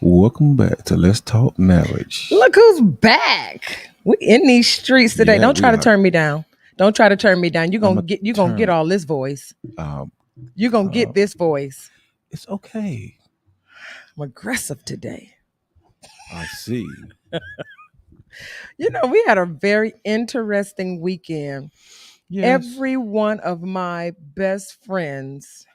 Welcome back to Let's Talk Marriage. Look who's back. We in these streets today. Yeah, Don't try we to are. turn me down. Don't try to turn me down. You're I'm gonna a get turn. all this voice. Um, You're gonna uh, get this voice. it's okay. I'm aggressive today. I see. We had a very interesting weekend. Yes. Every one of my best friends'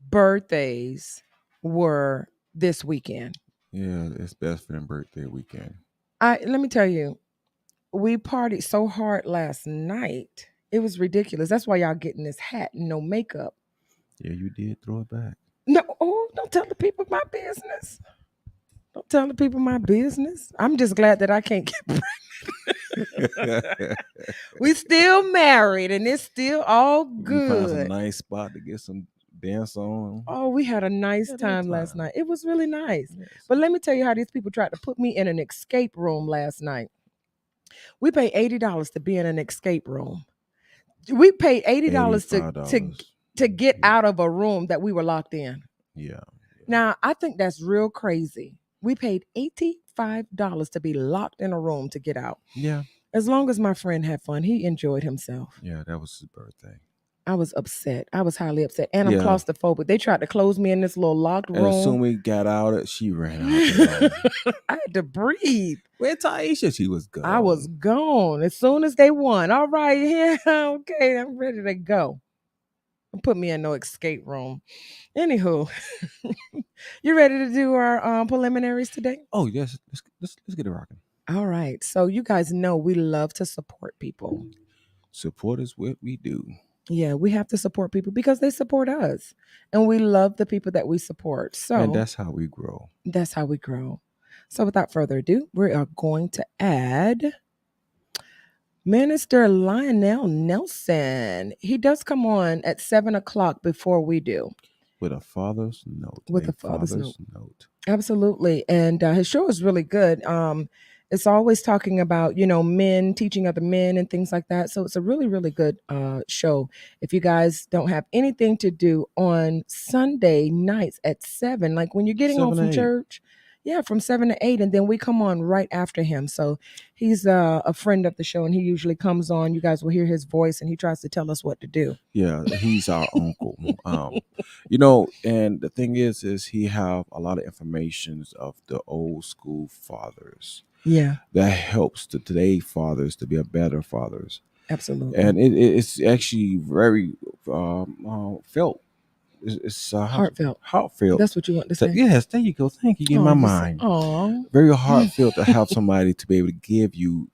birthdays were this weekend. Yeah, it's best friend birthday weekend. I let me tell you, we partied so hard last night. It was ridiculous. That's why y'all getting this hat and no makeup. Yeah, you did throw it back. No, don't tell the people my business. Don't tell the people my business. I'm just glad that I can't get we still married and it's still all We found some good. nice spot to get some dance on. Oh, we had a nice Had a good time last time. night. It was really nice. Yes. But let me tell you how these people tried to put me in an escape room last night. We paid $80 to be in an escape room. We paid $80 to get out of a room that we were locked in. Yeah. Now, I think that's real crazy. We paid $85 to be locked in a room to get out. Yeah. As long as my friend had fun, he enjoyed himself. Yeah, that was his birthday. I was upset. I was highly upset. And I'm Yeah. claustrophobic. They tried to close me in this little locked And as soon room. we got out, she ran out the room. I had to breathe. Where Taisha? She was gone. I was gone as soon as they won. All right, yeah, okay, I'm ready to go. Don't put me in no escape room. Anywho, you ready to do our preliminaries today? Oh yes, let's get it rocking. All right. So you guys know we love to support people. Support is what we do. Yeah, we have to support people because they support us. And we love the people that we support. So And that's how we grow. that's how we grow. So without further ado, we are going to add Minister Lionel Nelson. He does come on at 7:00 before we do. With a father's note. With a father's note. Absolutely. And his show is really good. It's always talking about, men teaching other men and things like that. So it's a really, really good show. If you guys don't have anything to do on Sunday nights at 7, like when you're getting home 7 from to 8. church, yeah, from 7 to 8, and then we come on right after him. So he's a friend of the show, and he usually comes on. You guys will hear his voice, and he tries to tell us what to do. Yeah, he's our uncle. And the thing is he have a lot of informations of the old school fathers. Yeah, That helps today fathers to be a better fathers. absolutely. And it's actually very felt. It's Heartfelt. Heartfelt. That's what you want to say. Yes, there you go. Thank you. In my mind. Oh, Very heartfelt to have somebody to be able to give you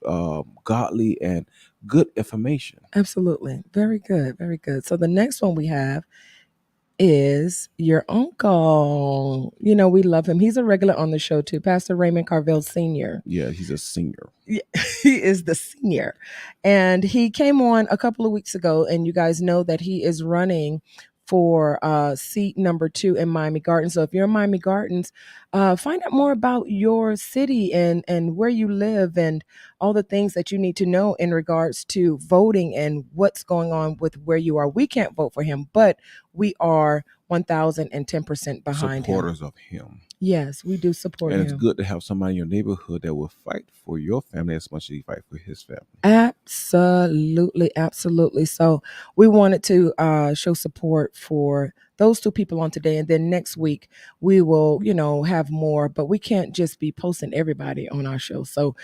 godly and good information. absolutely. Very good. Very good. So the next one we have is your uncle. We love him. He's a regular on the show too. Pastor Raymond Carville Sr. Yeah, he's a singer. Yeah, he is the senior. And he came on a couple of weeks ago, and you guys know that he is running for seat number 2 in Miami Gardens. So if you're in Miami Gardens, find out more about your city and where you live and all the things that you need to know in regards to voting and what's going on with where you are. We can't vote for him, but we are 1,010% behind supporters him. of him. Yes, we do support And him. it's good to have somebody in your neighborhood that will fight for your family as much as he fight for his family. Absolutely, absolutely. So we wanted to show support for those 2 people on today, and then next week we will, have more. But we can't just be posting everybody on our show. So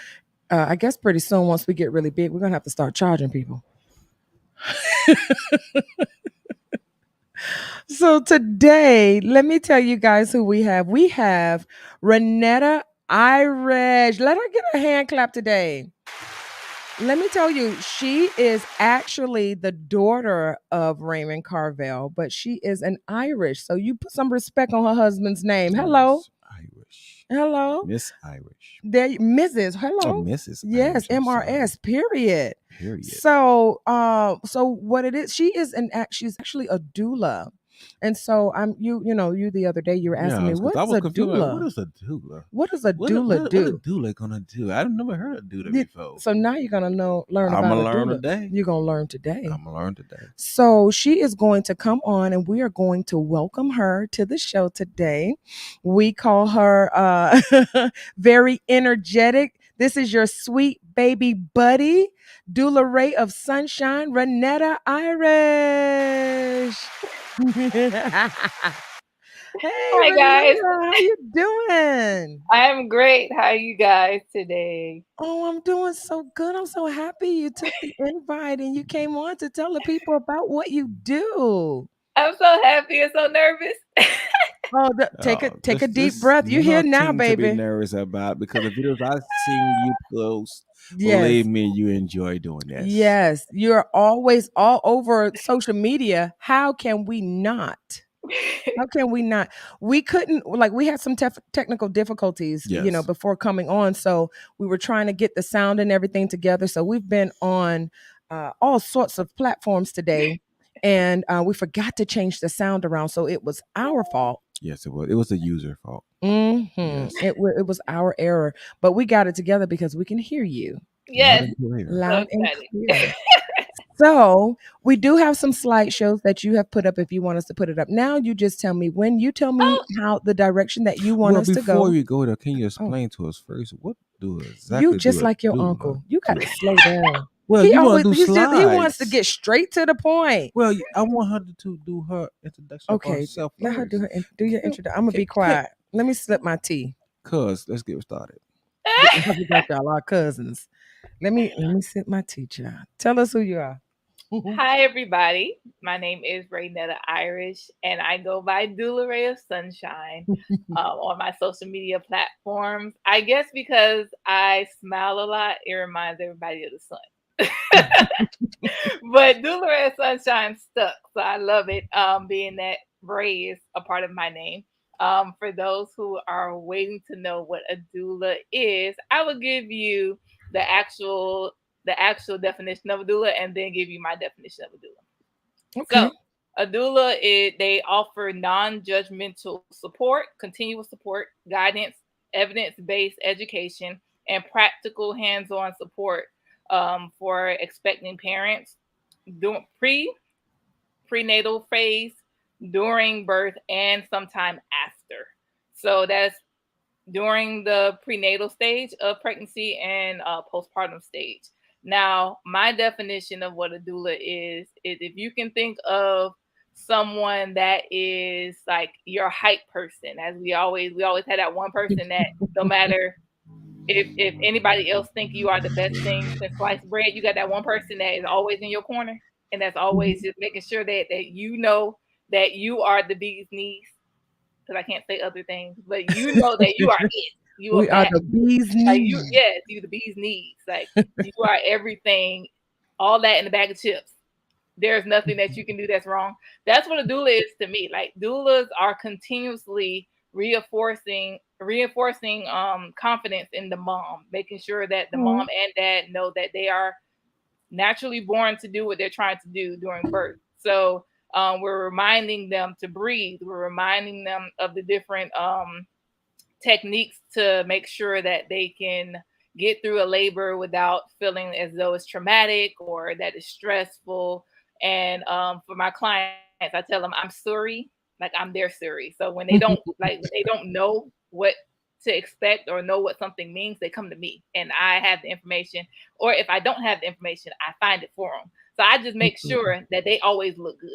I guess pretty soon, once we get really big, we're gonna have to start charging people. So today, let me tell you guys who we have. We have Raynetta Irish. Let her get a hand clap today. Let me tell you, she is actually the daughter of Raymond Carville, but she is an Irish. So you put some respect on her husband's name. Hello. Miss Irish. Hello. Miss Irish. There, Mrs. Hello. Oh, Mrs. Yes, Irish, I'm MRS. Period. Period. So what it is? She's actually a doula. And so you the other day you were asking Yeah, me, because what I is was a confused. Like, what doula? is a doula? What does a What doula what a do? doula gonna do? I've never heard of doula before. So now you're gonna learn I'm about gonna a learn doula. today. You're gonna learn today. I'm gonna learn today. So she is going to come on and we are going to welcome her to the show today. We call her very energetic. This is your sweet baby buddy, Doula Ray of Sunshine, Raynetta Irish. Hey, Hi guys. Raynetta, how you doing? I'm great. How are you guys today? Oh, I'm doing so good. I'm so happy you took the invite and you came on to tell the people about what you do. I'm so happy and so nervous. Oh, take a deep This breath. You here now, nothing to be baby. nervous about because the videos I've seen you post, believe Yes. me, you enjoy doing this. Yes. You're always all over social media. How can we not? How can we not? We couldn't, like, we had some technical difficulties, Yes. before coming on. So we were trying to get the sound and everything together. So we've been on all sorts of platforms today, and we forgot to change the sound around. So it was our fault. Yes, it was. It was the user fault. Yes. It was our error, but we got it together because we can hear you Loud Yes, and clear. so loud and excited. clear. So we do have some slideshows that you have put up if you want us to put it up. Now you just tell me when you tell me Oh, how the direction that you want Well, us to before go. you go there, can you Oh, explain to us first what do you exactly just do a like your doula uncle. You got to do? slow down. Well, you want to do He wants to slides. get straight to the point. Well, I want her to do her introduction of Okay, herself let her first. do your Okay, intro. I'm gonna okay, be okay. quiet. Let me slip my tea. Cuz, let's get started. We got y'all our cousins. Let me sip my tea, child. Tell us who you are. Hi everybody. My name is Raynetta Irish and I go by Doula Ray of Sunshine on my social media platforms. I guess because I smile a lot, it reminds everybody of the sun. But Doula Ray of Sunshine stuck, so I love it. Being that Ray is a part of my name. For those who are waiting to know what a doula is, I will give you the actual the actual definition of a doula and then give you my definition of a doula. So, Okay. a doula is they offer non-judgmental support, continuous support, guidance, evidence-based education, and practical hands-on support for expecting parents during prenatal phase, during birth, and sometime after. So that's during the prenatal stage of pregnancy and postpartum stage. Now, my definition of what a doula is if you can think of someone that is like your hype person, as we always had that one person that no matter if anybody else think you are the best thing since sliced bread, you got that one person that is always in your corner and that's always Mhm. just making sure that you know that you are the bee's knees because I can't say other things, but you know that you are it. You are We are match. the bee's Like you, knees. yes, you the bee's knees. Like you are everything. All that in a bag of chips. There's nothing that you can do that's wrong. That's what a doula is to me. Like doulas are continuously reinforcing confidence in the mom, making sure that the mom Oh, and dad know that they are naturally born to do what they're trying to do during birth. So we're reminding them to breathe. We're reminding them of the different techniques to make sure that they can get through a labor without feeling as though it's traumatic or that it's stressful. And for my clients, I tell them I'm Suri, like I'm their Suri. So when they don't know what to expect or know what something means, they come to me and I have the information. Or if I don't have the information, I find it for them. So I just make absolutely. sure that they always look good.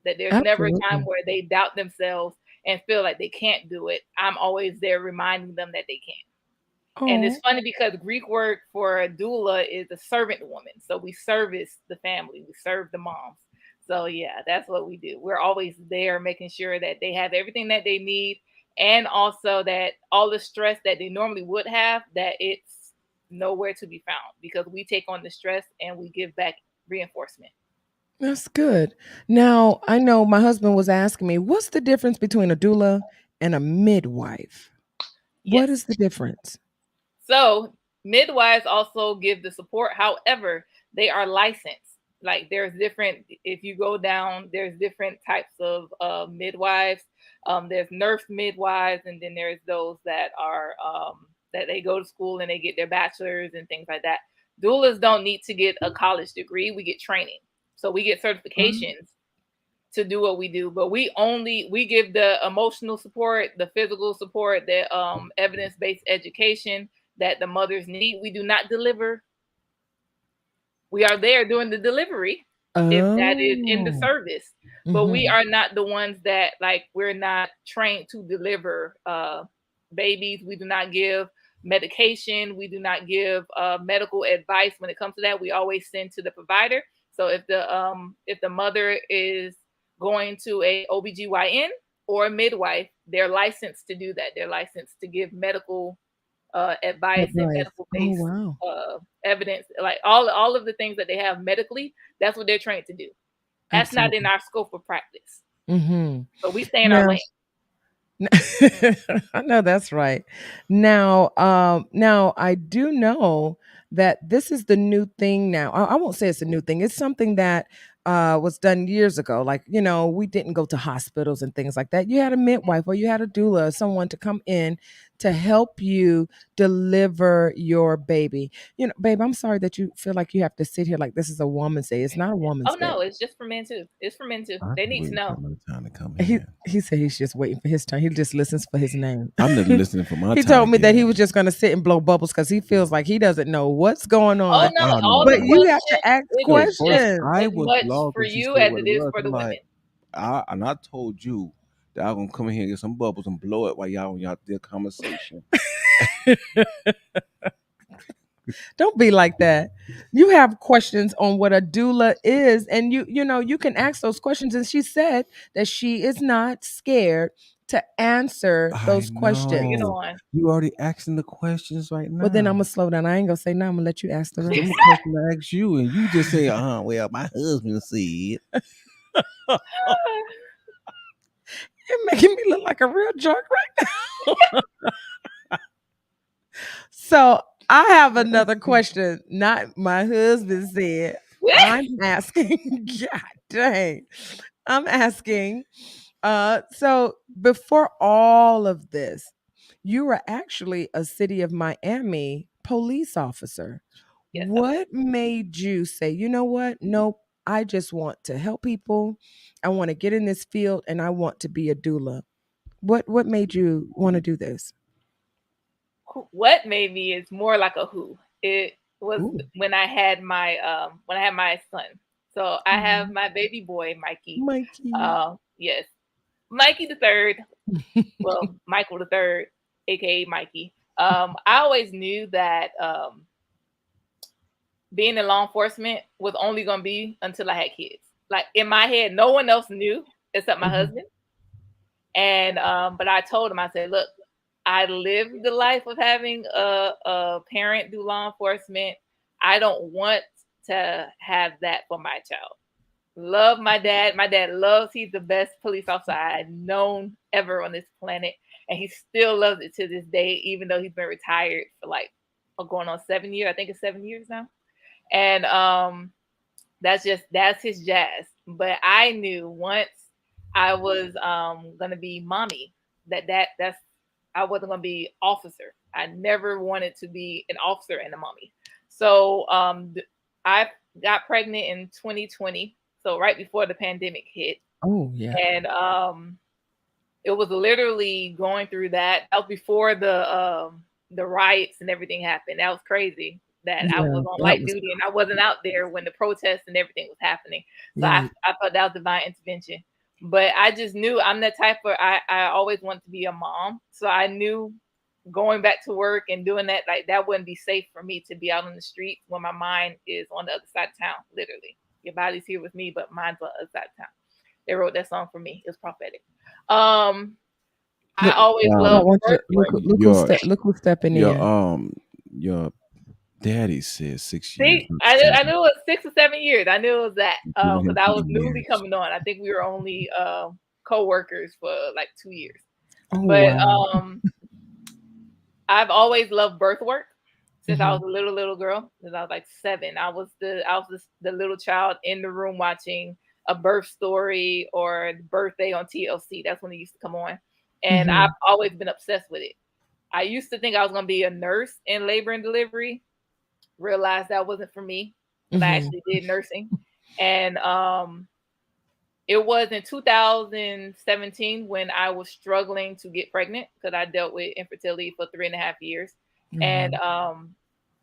That there's never a time Absolutely. where they doubt themselves and feel like they can't do it. I'm always there reminding them that they can. And it's Oh, funny because Greek word for a doula is a servant woman. So we service the family, we serve the moms. So yeah, that's what we do. We're always there making sure that they have everything that they need and also that all the stress that they normally would have that it's nowhere to be found because we take on the stress and we give back reinforcement. that's good. Now, I know my husband was asking me, what's the difference between a doula and a midwife? What Yes. is the difference? So midwives also give the support. However, they are licensed. like there's different, if you go down, there's different types of midwives. There's nurse midwives, and then there's those that are that they go to school and they get their bachelor's and things like that. Doulas don't need to get a college degree. We get training. So we get certifications to do what we do, but we give the emotional support, the physical support, the evidence-based education that the mothers need. We do not deliver. We are there doing the delivery if that is in the Oh. service, but we Mhm. are not the ones that, like, we're not trained to deliver babies. We do not give medication. We do not give medical advice when it comes to that. We always send to the provider. So if the mother is going to a OBGYN or a midwife, they're licensed to do that. They're licensed to give medical advice and Advice. medical Oh, based wow. evidence, like all of the things that they have medically. That's what they're trained to do. That's not in Absolutely. our scope of practice. Mhm. So we stay in our Now lane. I know that's right. Now I do know that this is the new thing now. I won't say it's a new thing. It's something that was done years ago. Like, we didn't go to hospitals and things like that. You had a midwife or you had a doula, someone to come in to help you deliver your baby. Babe, I'm sorry that you feel like you have to sit here like this is a woman's day. It's not a Oh woman's day. no, it's just for men too. It's for men too. I've They been need to waiting for know. my time to come He in. he said he's just waiting for his turn. He just listens for his name. I'm just listening for my He time to told me get that he was in. just going to sit and blow bubbles because he feels like he doesn't know what's going Oh on. no, I all know, the But man. you have questions, to ask it Look, is just first questions. I as was much lost for when she you said as what it it is was. for I'm the like, women. I told you that I'm gonna come in here and get some bubbles and blow it while y'all on y'all their conversation. Don't be like that. You have questions on what a doula is, and you can ask those questions. And she said that she is not scared to answer I those Bring questions. it know. on. You already asking the questions right Well, then I'm now. gonna slow down. I ain't gonna say no. I'm gonna let you ask the Cause them rest. the question I asked you, and you just say, well, my husband said. You're making me look like a real jerk right now. So I have another question. Not my husband said. I'm asking. God dang. I'm asking. So before all of this, you were actually a city of Miami police officer. Yes, I was. What made you say, you know what? Nope. I just want to help people. I want to get in this field and I want to be a doula. What made you want to do this? What made me is more like a who. It was Ooh. when I had my son. So I have Mhm. my baby boy Mikey. Mikey. Yes, Mikey the third. Well, Michael the third, aka Mikey. I always knew that being in law enforcement was only gonna be until I had kids. Like in my head, no one else knew except my Mhm. husband. And but I told him, I said, look, I lived the life of having a parent do law enforcement. I don't want to have that for my child. Love my dad. My dad loves, he's the best police officer I've known ever on this planet. And he still loves it to this day, even though he's been retired for like going on 7 years. I think it's 7 years now. And that's his jazz. But I knew once I was gonna be mommy that's I wasn't gonna be officer. I never wanted to be an officer and a mommy. So I got pregnant in 2020, so right before the pandemic hit, Oh yeah. and it was literally going through that. That was before the riots and everything happened. That was crazy. That I Yeah, was on that light was duty and I wasn't out there when the protests and everything was happening. So yeah. I thought that was divine intervention. But I just knew I'm the type of I always wanted to be a mom. So I knew going back to work and doing that, like that wouldn't be safe for me to be out on the street when my mind is on the other side of town, literally. Your body's here with me, but mine's on the other side of town. They wrote that song for me. It was prophetic. Um, I Look, always I Um, loved want you birth to look. work. your Look who's stepping your in. your daddy said 6 years, See, not I knew seven. it was 6 or 7 years. I knew it was that Giving because him I was 10 newly years. coming on. I think we were only co-workers for like 2 years. Oh But wow. I've always loved birth work. since I was a little girl, since I was like 7. I was the little child in the room watching A Birth Story or Birthday on TLC. That's when it used to come on, and I've always been obsessed with it. I used to think I was gonna be a nurse in labor and delivery. Realized that wasn't for me because I actually did nursing, and it was in 2017 when I was struggling to get pregnant because I dealt with infertility for 3.5 years. And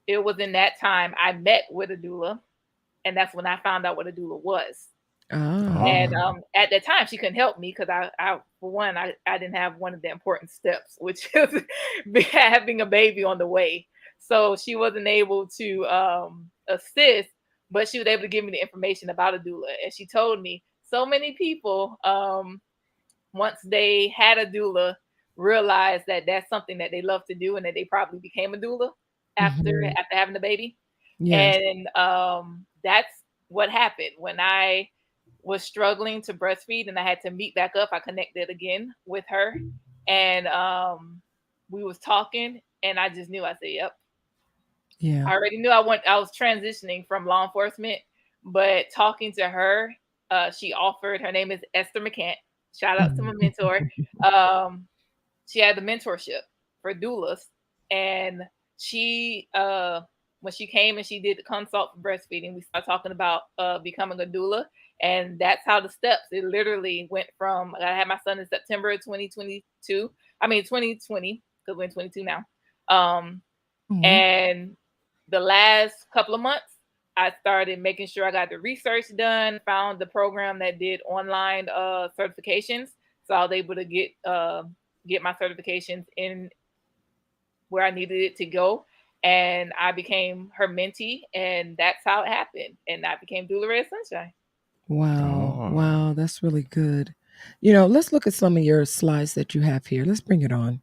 it was in that time I met with a doula, and that's when I found out what a doula was. And at that time, she couldn't help me because for one, I didn't have one of the important steps, which is having a baby on the way. So she wasn't able to assist, but she was able to give me the information about a doula. And she told me so many people, once they had a doula, realized that that's something that they love to do and that they probably became a doula after having the baby. Yes. And that's what happened when I was struggling to breastfeed and I had to meet back up. I connected again with her, and we was talking, and I just knew. I said, "Yep." Yeah. I already knew I was transitioning from law enforcement, but talking to her, she offered. Her name is Esther McCant. Shout out to my mentor. She had the mentorship for doulas, and she when she came and she did the consult for breastfeeding, we started talking about becoming a doula, and that's how the steps. It literally went from I had my son in September 2022. I mean 2020 because we're in 22 now. And the last couple of months, I started making sure I got the research done. Found the program that did online certifications, so I was able to get my certifications in where I needed it to go. And I became her mentee, and that's how it happened. And I became Doula Red Sunshine. Wow. Wow. That's really good. Let's look at some of your slides that you have here. Let's bring it on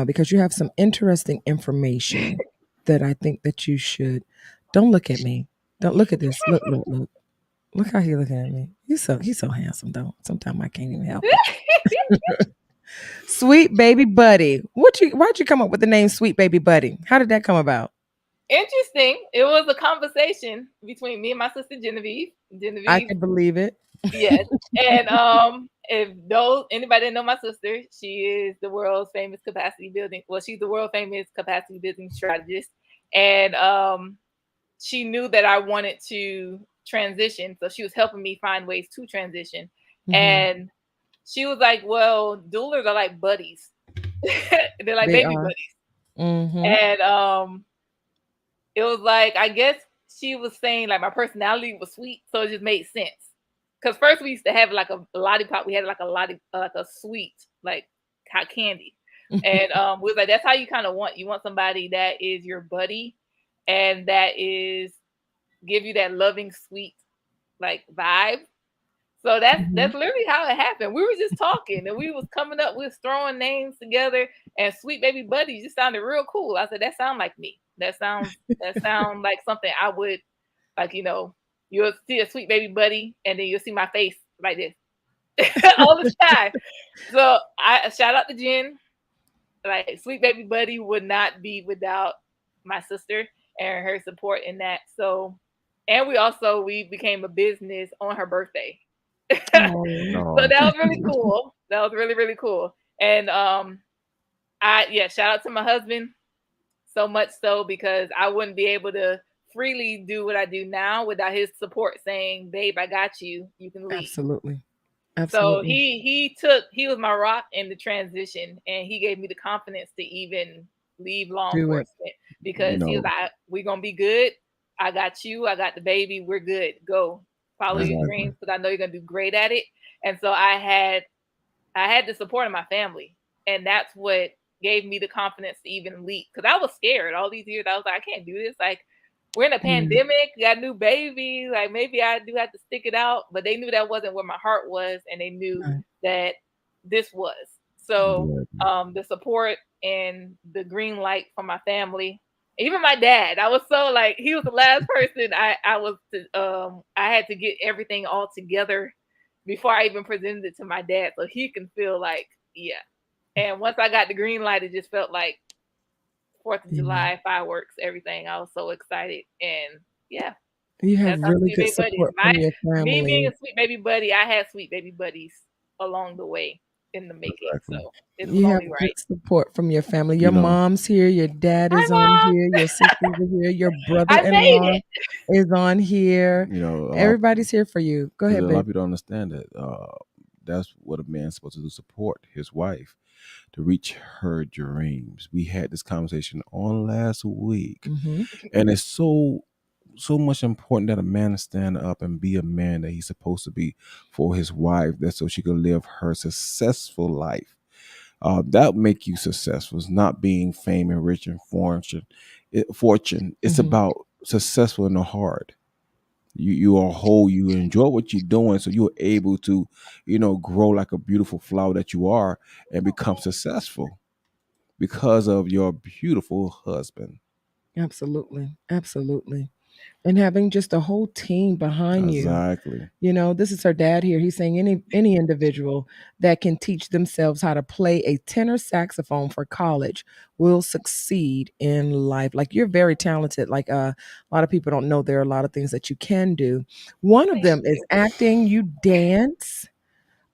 because you have some interesting information that I think that you should. Don't look at me. Don't look at this. Look, look, look. Look how he's looking at me. He's so handsome though. Sometimes I can't even help it. Sweet baby buddy. Why'd you come up with the name Sweet Baby Buddy? How did that come about? Interesting. It was a conversation between me and my sister Genevieve. I can believe it. Yes. And if anybody that know my sister, she is the world's famous capacity building. Well, she's the world famous capacity building strategist. And she knew that I wanted to transition. So she was helping me find ways to transition. And she was like, well, doulas are like buddies. They're like baby buddies. And it was like, I guess she was saying like my personality was sweet, so it just made sense. Because first we used to have like a lollipop. We had like a sweet, like hot candy. And we was like, that's how you kind of want. You want somebody that is your buddy and that is give you that loving, sweet like vibe. So that's literally how it happened. We were just talking and we was coming up, we was throwing names together, and Sweet Baby Buddy just sounded real cool. I said, that sounds like me. That sounds like something I would like, you'll see a Sweet Baby Buddy and then you'll see my face like this all the time. So I shout out to Jen. Like Sweet Baby Buddy would not be without my sister and her support in that. So, and we became a business on her birthday. So that was really cool. That was really, really cool. And shout out to my husband. So much so because I wouldn't be able to freely do what I do now without his support saying, babe, I got you. You can leave. Absolutely. So he was my rock in the transition, and he gave me the confidence to even leave law enforcement because he was like, we're gonna be good. I got you, I got the baby, we're good. Go follow your dreams because I know you're gonna do great at it. And so I had the support of my family, and that's what gave me the confidence to even leap because I was scared all these years. I was like, I can't do this. Like, we're in a pandemic, got a new baby. Like, maybe I do have to stick it out. But they knew that wasn't where my heart was, and they knew that this was. So the support and the green light from my family, even my dad. I was so like, he was the last person I had to get everything all together before I even presented it to my dad, so he can feel like, yeah. And once I got the green light, it just felt like Fourth of Yeah. July, fireworks, everything. I was so excited, and yeah, You have that's our really sweet good baby buddies. support from your Me being family. a sweet baby buddy, I had sweet baby buddies along the way in the making, Exactly. so it was You have only good right. support from your family. You Your know, mom's here, your dad Hi, is on mom. here, your sisters are here, your I made brother-in-law it. is on here. you know, a lot Everybody's here for you. Go because a ahead, lot of babe. people don't understand that. That's what a man's supposed to do: support his wife to reach her dreams. We had this conversation on last week, Hmm. and it's so much important that a man stand up and be a man that he's supposed to be for his wife, that so she can live her successful life. That make you successful. It's not being fame and rich and fortune. Fortune. It's Hmm. about successful in the heart. You are whole. You enjoy what you're doing, so you're able to, grow like a beautiful flower that you are, and become successful because of your beautiful husband. Absolutely. Absolutely. And having just a whole team behind you. Exactly. This is her dad here. He's saying any individual that can teach themselves how to play a tenor saxophone for college will succeed in life. Like, you're very talented. Like, a lot of people don't know there are a lot of things that you can do. One of Thank them is you. acting. You dance.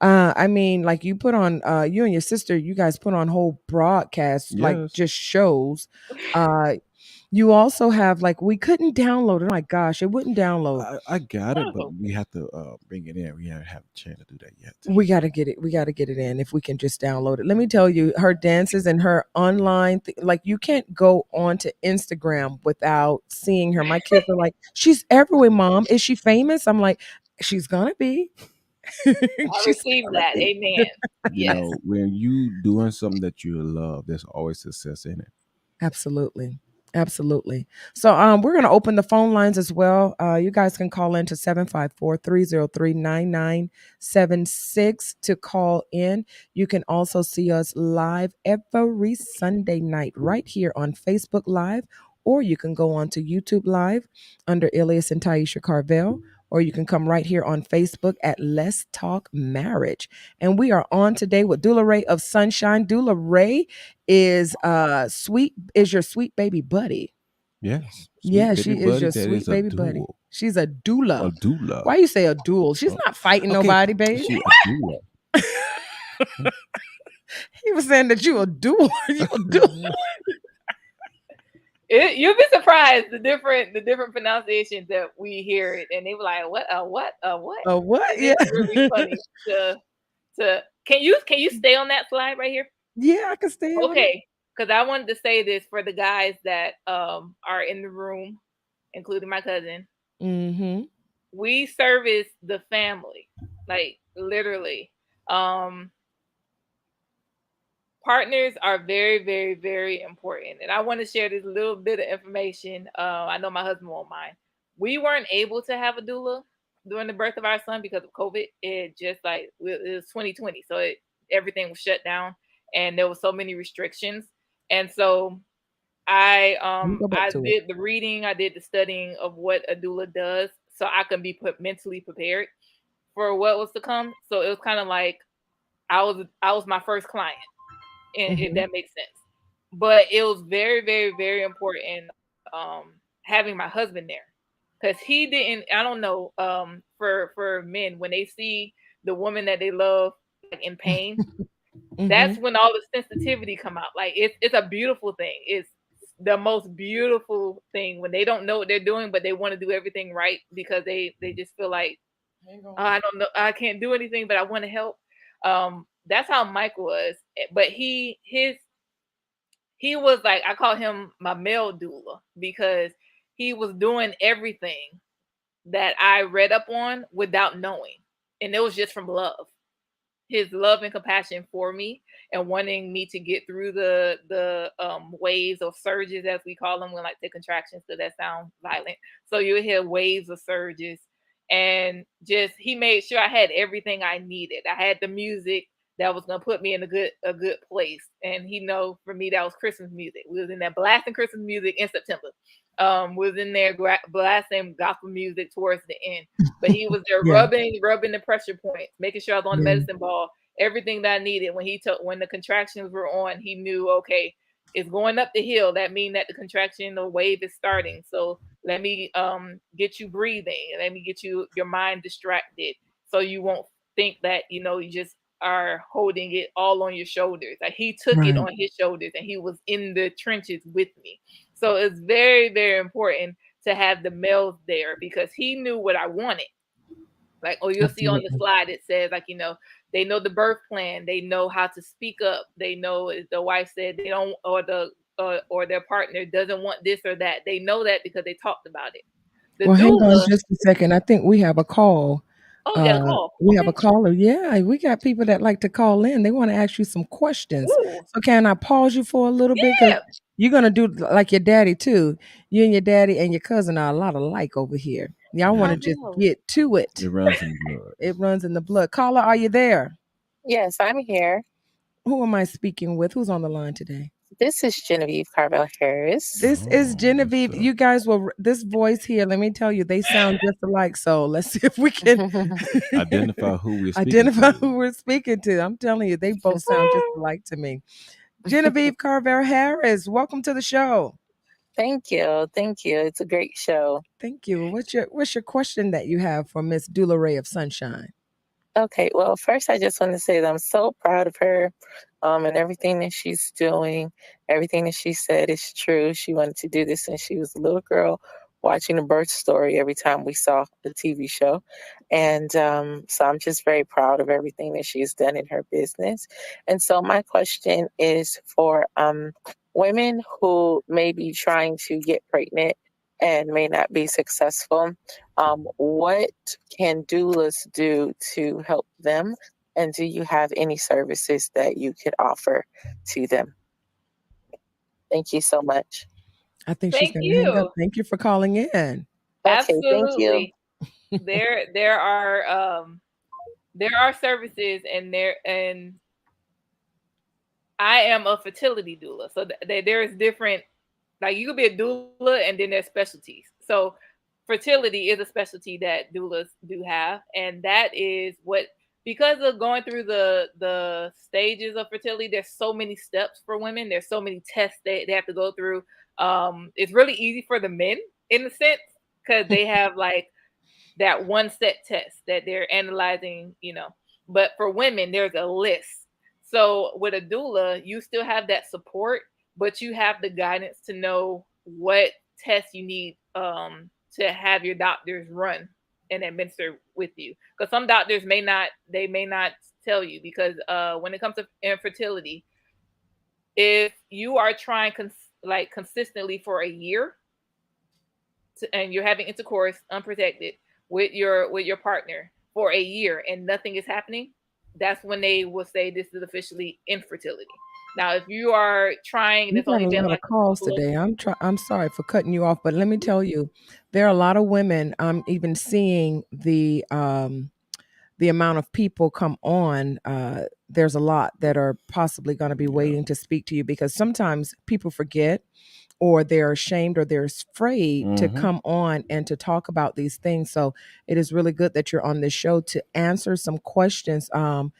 I mean, like, you put on you and your sister, you guys put on whole broadcasts, like Yes. just shows. Uh you also have, like, we couldn't download it. Oh my gosh, it wouldn't download. I got it, but Oh, we have to bring it in. We haven't had a chance to do that yet. We got to get it. We got to get it in if we can just download it. Let me tell you, her dances and her online, like, you can't go onto Instagram without seeing her. My kids are like, she's everywhere, mom. Is she famous? I'm like, she's gonna be. I She's received gonna that. be. Amen. Yes. When you doing something that you love, there's always success in it. Absolutely. Absolutely. So we're going to open the phone lines as well. You guys can call in to 754-303-9976 to call in. You can also see us live every Sunday night right here on Facebook Live, or you can go on to YouTube Live under Elias and Taisha Carvel, or you can come right here on Facebook at Let's Talk Marriage. And we are on today with Doula Ray of Sunshine. Doula Ray is your sweet baby buddy. Yes, Yeah, sweet baby she is buddy. your That sweet is a baby buddy. duel, She's a a doula. doula. Why you say a duel? She's Oh, not fighting okay, nobody, babe. she a doula. He was saying that you a duel. You a duel. You'll be surprised the different pronunciations that we hear it, and they were like, "What? What? What?" What? And Yeah. it's really funny to. Can you stay on that slide right here? Yeah, I can stay on it. Okay, because I wanted to say this for the guys that are in the room, including my cousin. Mm-hmm. We service the family, like literally. Um, Partners are very, very, very important. And I want to share this little bit of information. I know my husband won't mind. We weren't able to have a doula during the birth of our son because of COVID. It just like it was 2020, so everything was shut down, and there were so many restrictions. And so I Let me um go back I to it. did the reading, I did the studying of what a doula does, so I can be mentally prepared for what was to come. So it was kind of like I was my first client, if Mm-hmm. that makes sense. But it was very, very, very important having my husband there because he didn't. I don't know. For men, when they see the woman that they love like in pain, Mm-hmm. that's when all the sensitivity come out. Like it's a beautiful thing. It's the most beautiful thing when they don't know what they're doing, but they want to do everything right because they just feel like, Hang "Oh, on. I don't know, I can't do anything, but I want to help." That's how Michael was, but he was like, I call him my male doula because he was doing everything that I read up on without knowing. And it was just from love. His love and compassion for me and wanting me to get through the waves or surges, as we call them, when like the contractions, because that sound violent. So you hear waves of surges, and just he made sure I had everything I needed. I had the music that was gonna put me in a good place, and he know for me that was Christmas music. We was in there blasting Christmas music in September. Was in there blasting gospel music towards the end, but he was there Yeah. rubbing the pressure points, making sure I was on the Yeah. medicine ball, everything that I needed. When the contractions were on, he knew, okay, It's going up the hill. That means that the contraction, the wave is starting. So let me get you breathing. Let me get your mind distracted so you won't think that you just are holding it all on your shoulders. Like he took it Right. on his shoulders and he was in the trenches with me. So it's very, very important to have the males there because he knew what I wanted. Like, oh, you'll see on the Absolutely. slide it says like, they know the birth plan, they know how to speak up, they know if the wife said they don't or their partner doesn't want this or that. They know that because they talked about it. The Well, hang on doula, just a second. I think we have a call. oh, we got a call. We have a Okay. caller. Yeah, we got people that like to call in. They want to ask you some questions. Ooh, So can I pause you for a little bit? Because yeah, you're gonna do like your daddy too. You and your daddy and your cousin are a lot alike over here. Y'all want Yeah, to how just no. get to it it. runs in blood. It runs in the blood. Caller, are you there? Yes, I'm here. Who am I speaking with? Who's on the line today? This is Genevieve Carvel Harris. This is Oh, what's Genevieve. up? You guys will, this voice here, let me tell you, they sound just alike. So let's see if we can Identify who we're speaking identify to. who we're speaking to. I'm telling you, they both sound just alike to me. Genevieve Carver Harris, welcome to the show. Thank you. Thank you. It's a great show. Thank you. What's your question that you have for Miss Doula Ray of Sunshine? Okay, well, first, I just want to say that I'm so proud of her and everything that she's doing. Everything that she said is true. She wanted to do this since she was a little girl, watching a birth story every time we saw the TV show. And so I'm just very proud of everything that she's done in her business. And so my question is for women who may be trying to get pregnant and may not be successful. What can doulas do to help them? And do you have any services that you could offer to them? Thank you so much. I think she's Thank going to hang up. you. Thank you for calling in. Okay, thank you. Absolutely. There are services and I am a fertility doula. So there's different, like you could be a doula and then there's specialties. So fertility is a specialty that doulas do have, and that is what, because of going through the stages of fertility, there's so many steps for women. There's so many tests they have to go through. It's really easy for the men in a sense because they have like that one set test that they're analyzing. But for women, there's a list. So with a doula, you still have that support, but you have the guidance to know what tests you need to have your doctors run and administer with you. Because some doctors may not tell you because when it comes to infertility, if you are trying consistently for a year and you're having intercourse unprotected with your partner for a year and nothing is happening, that's when they will say this is officially infertility. Now, if you are trying and We it's got only a been lot of like a calls couple of today. I'm sorry for cutting you off, but let me tell you, there are a lot of women. I'm even seeing the amount of people come on. There's a lot that are possibly going to be Yeah. waiting to speak to you because sometimes people forget or they're ashamed or they're afraid to Mm-hmm. come on and to talk about these things. So it is really good that you're on this show to answer some questions. And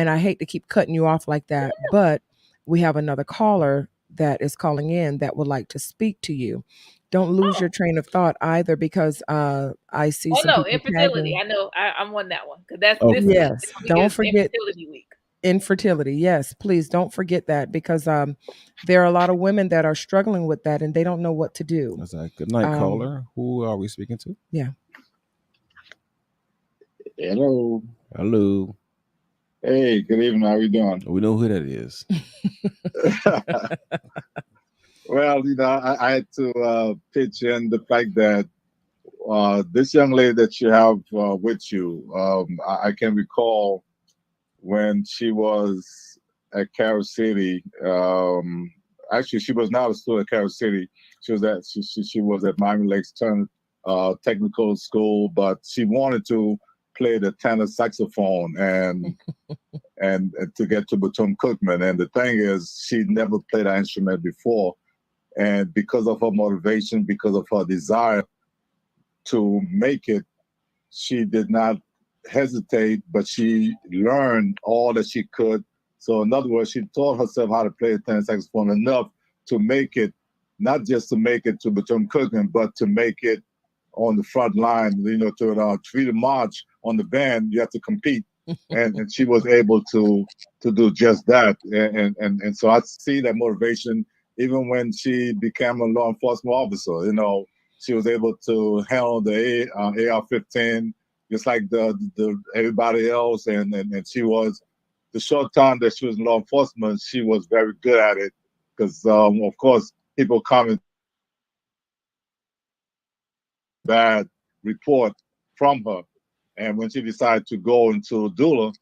I hate to keep cutting you off like that, but we have another caller that is calling in that would like to speak to you. Don't lose oh your train of thought either because I see oh some no, people infertility. tagging. I know I'm on that one because that's this Okay. week. Yes, This week don't is forget infertility week. infertility. Yes, please don't forget that because there are a lot of women that are struggling with that and they don't know what to do. That's a good night, Um, caller. Who are we speaking to? yeah. Hello. Hello. Hey, good evening. How you doing? We know who that is. Well, I had to pitch in the fact that this young lady that you have with you, I can recall when she was at Carol City. Actually, she was not a student at Carol City. She was at Miami Lakes Turner Technical School, but she wanted to play the tenor saxophone and to get to Bethune Cookman. And the thing is, she never played an instrument before. And because of her motivation, because of her desire to make it, she did not hesitate, but she learned all that she could. So in other words, she taught herself how to play the tenor saxophone enough to make it, not just to make it to become cooking, but to make it on the front line. To treat a march on the band, you have to compete, and she was able to do just that. And so I see that motivation even when she became a law enforcement officer. She was able to handle the AR-15 just like the everybody else, and she was, the short time that she was in law enforcement, she was very good at it because, of course, people comment bad report from her. And when she decided to go into doula,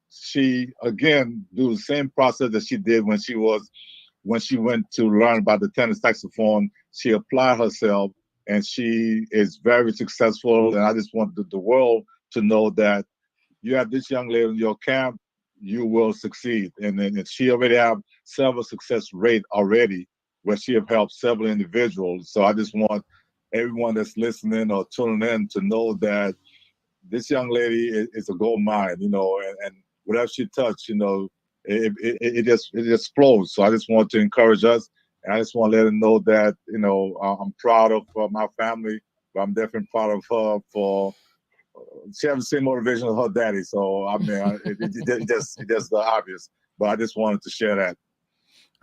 she again do the same process that she did when she went to learn about the tenor saxophone. She applied herself, and she is very successful. And I just want the world to know that you have this young lady in your camp, you will succeed. And she already have several success rate already, where she have helped several individuals. So I just want everyone that's listening or tuning in to know that this young lady is a gold mine, and whatever she touched, it just flows. So I just want to encourage us, and I just want to let her know that, I'm proud of my family, but I'm definitely proud of her for she has the same motivation as her daddy. So I mean, it just obvious. But I just wanted to share that.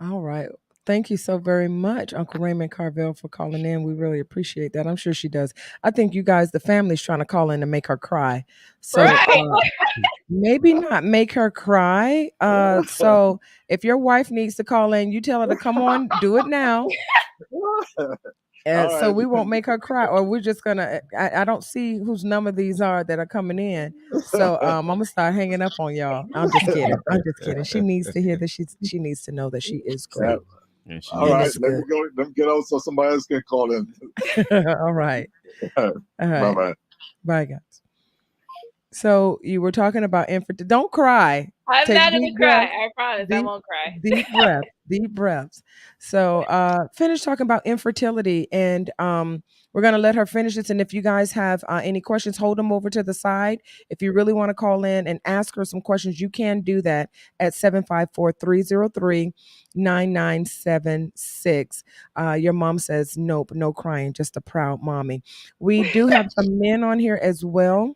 All right. Thank you so very much, Uncle Raymond Carvel, for calling in. We really appreciate that. I'm sure she does. I think you guys, the family's trying to call in to make her cry. So Right. maybe not make her cry. So if your wife needs to call in, you tell her to come on, do it now. All So right. we won't make her cry, or we're just gonna. I don't see whose number these are that are coming in. So I'm gonna start hanging up on y'all. I'm just kidding. I'm just kidding. She needs to hear that she needs to know that she is Yeah. great, And she All and right. it's is. Let me good. go. Let me get out so somebody else can call in. All right. All Bye right. bye. Bye, guys. So you were talking about infertility. Don't cry. I'm Take not gonna deep cry. breaths. I promise I Deep, won't cry. deep breaths. Deep breaths. So finish talking about infertility, and we're gonna let her finish this. And if you guys have any questions, hold them over to the side. If you really want to call in and ask her some questions, you can do that at 754-303-9976. Your mom says nope, no crying, just a proud mommy. We do have some men on here as well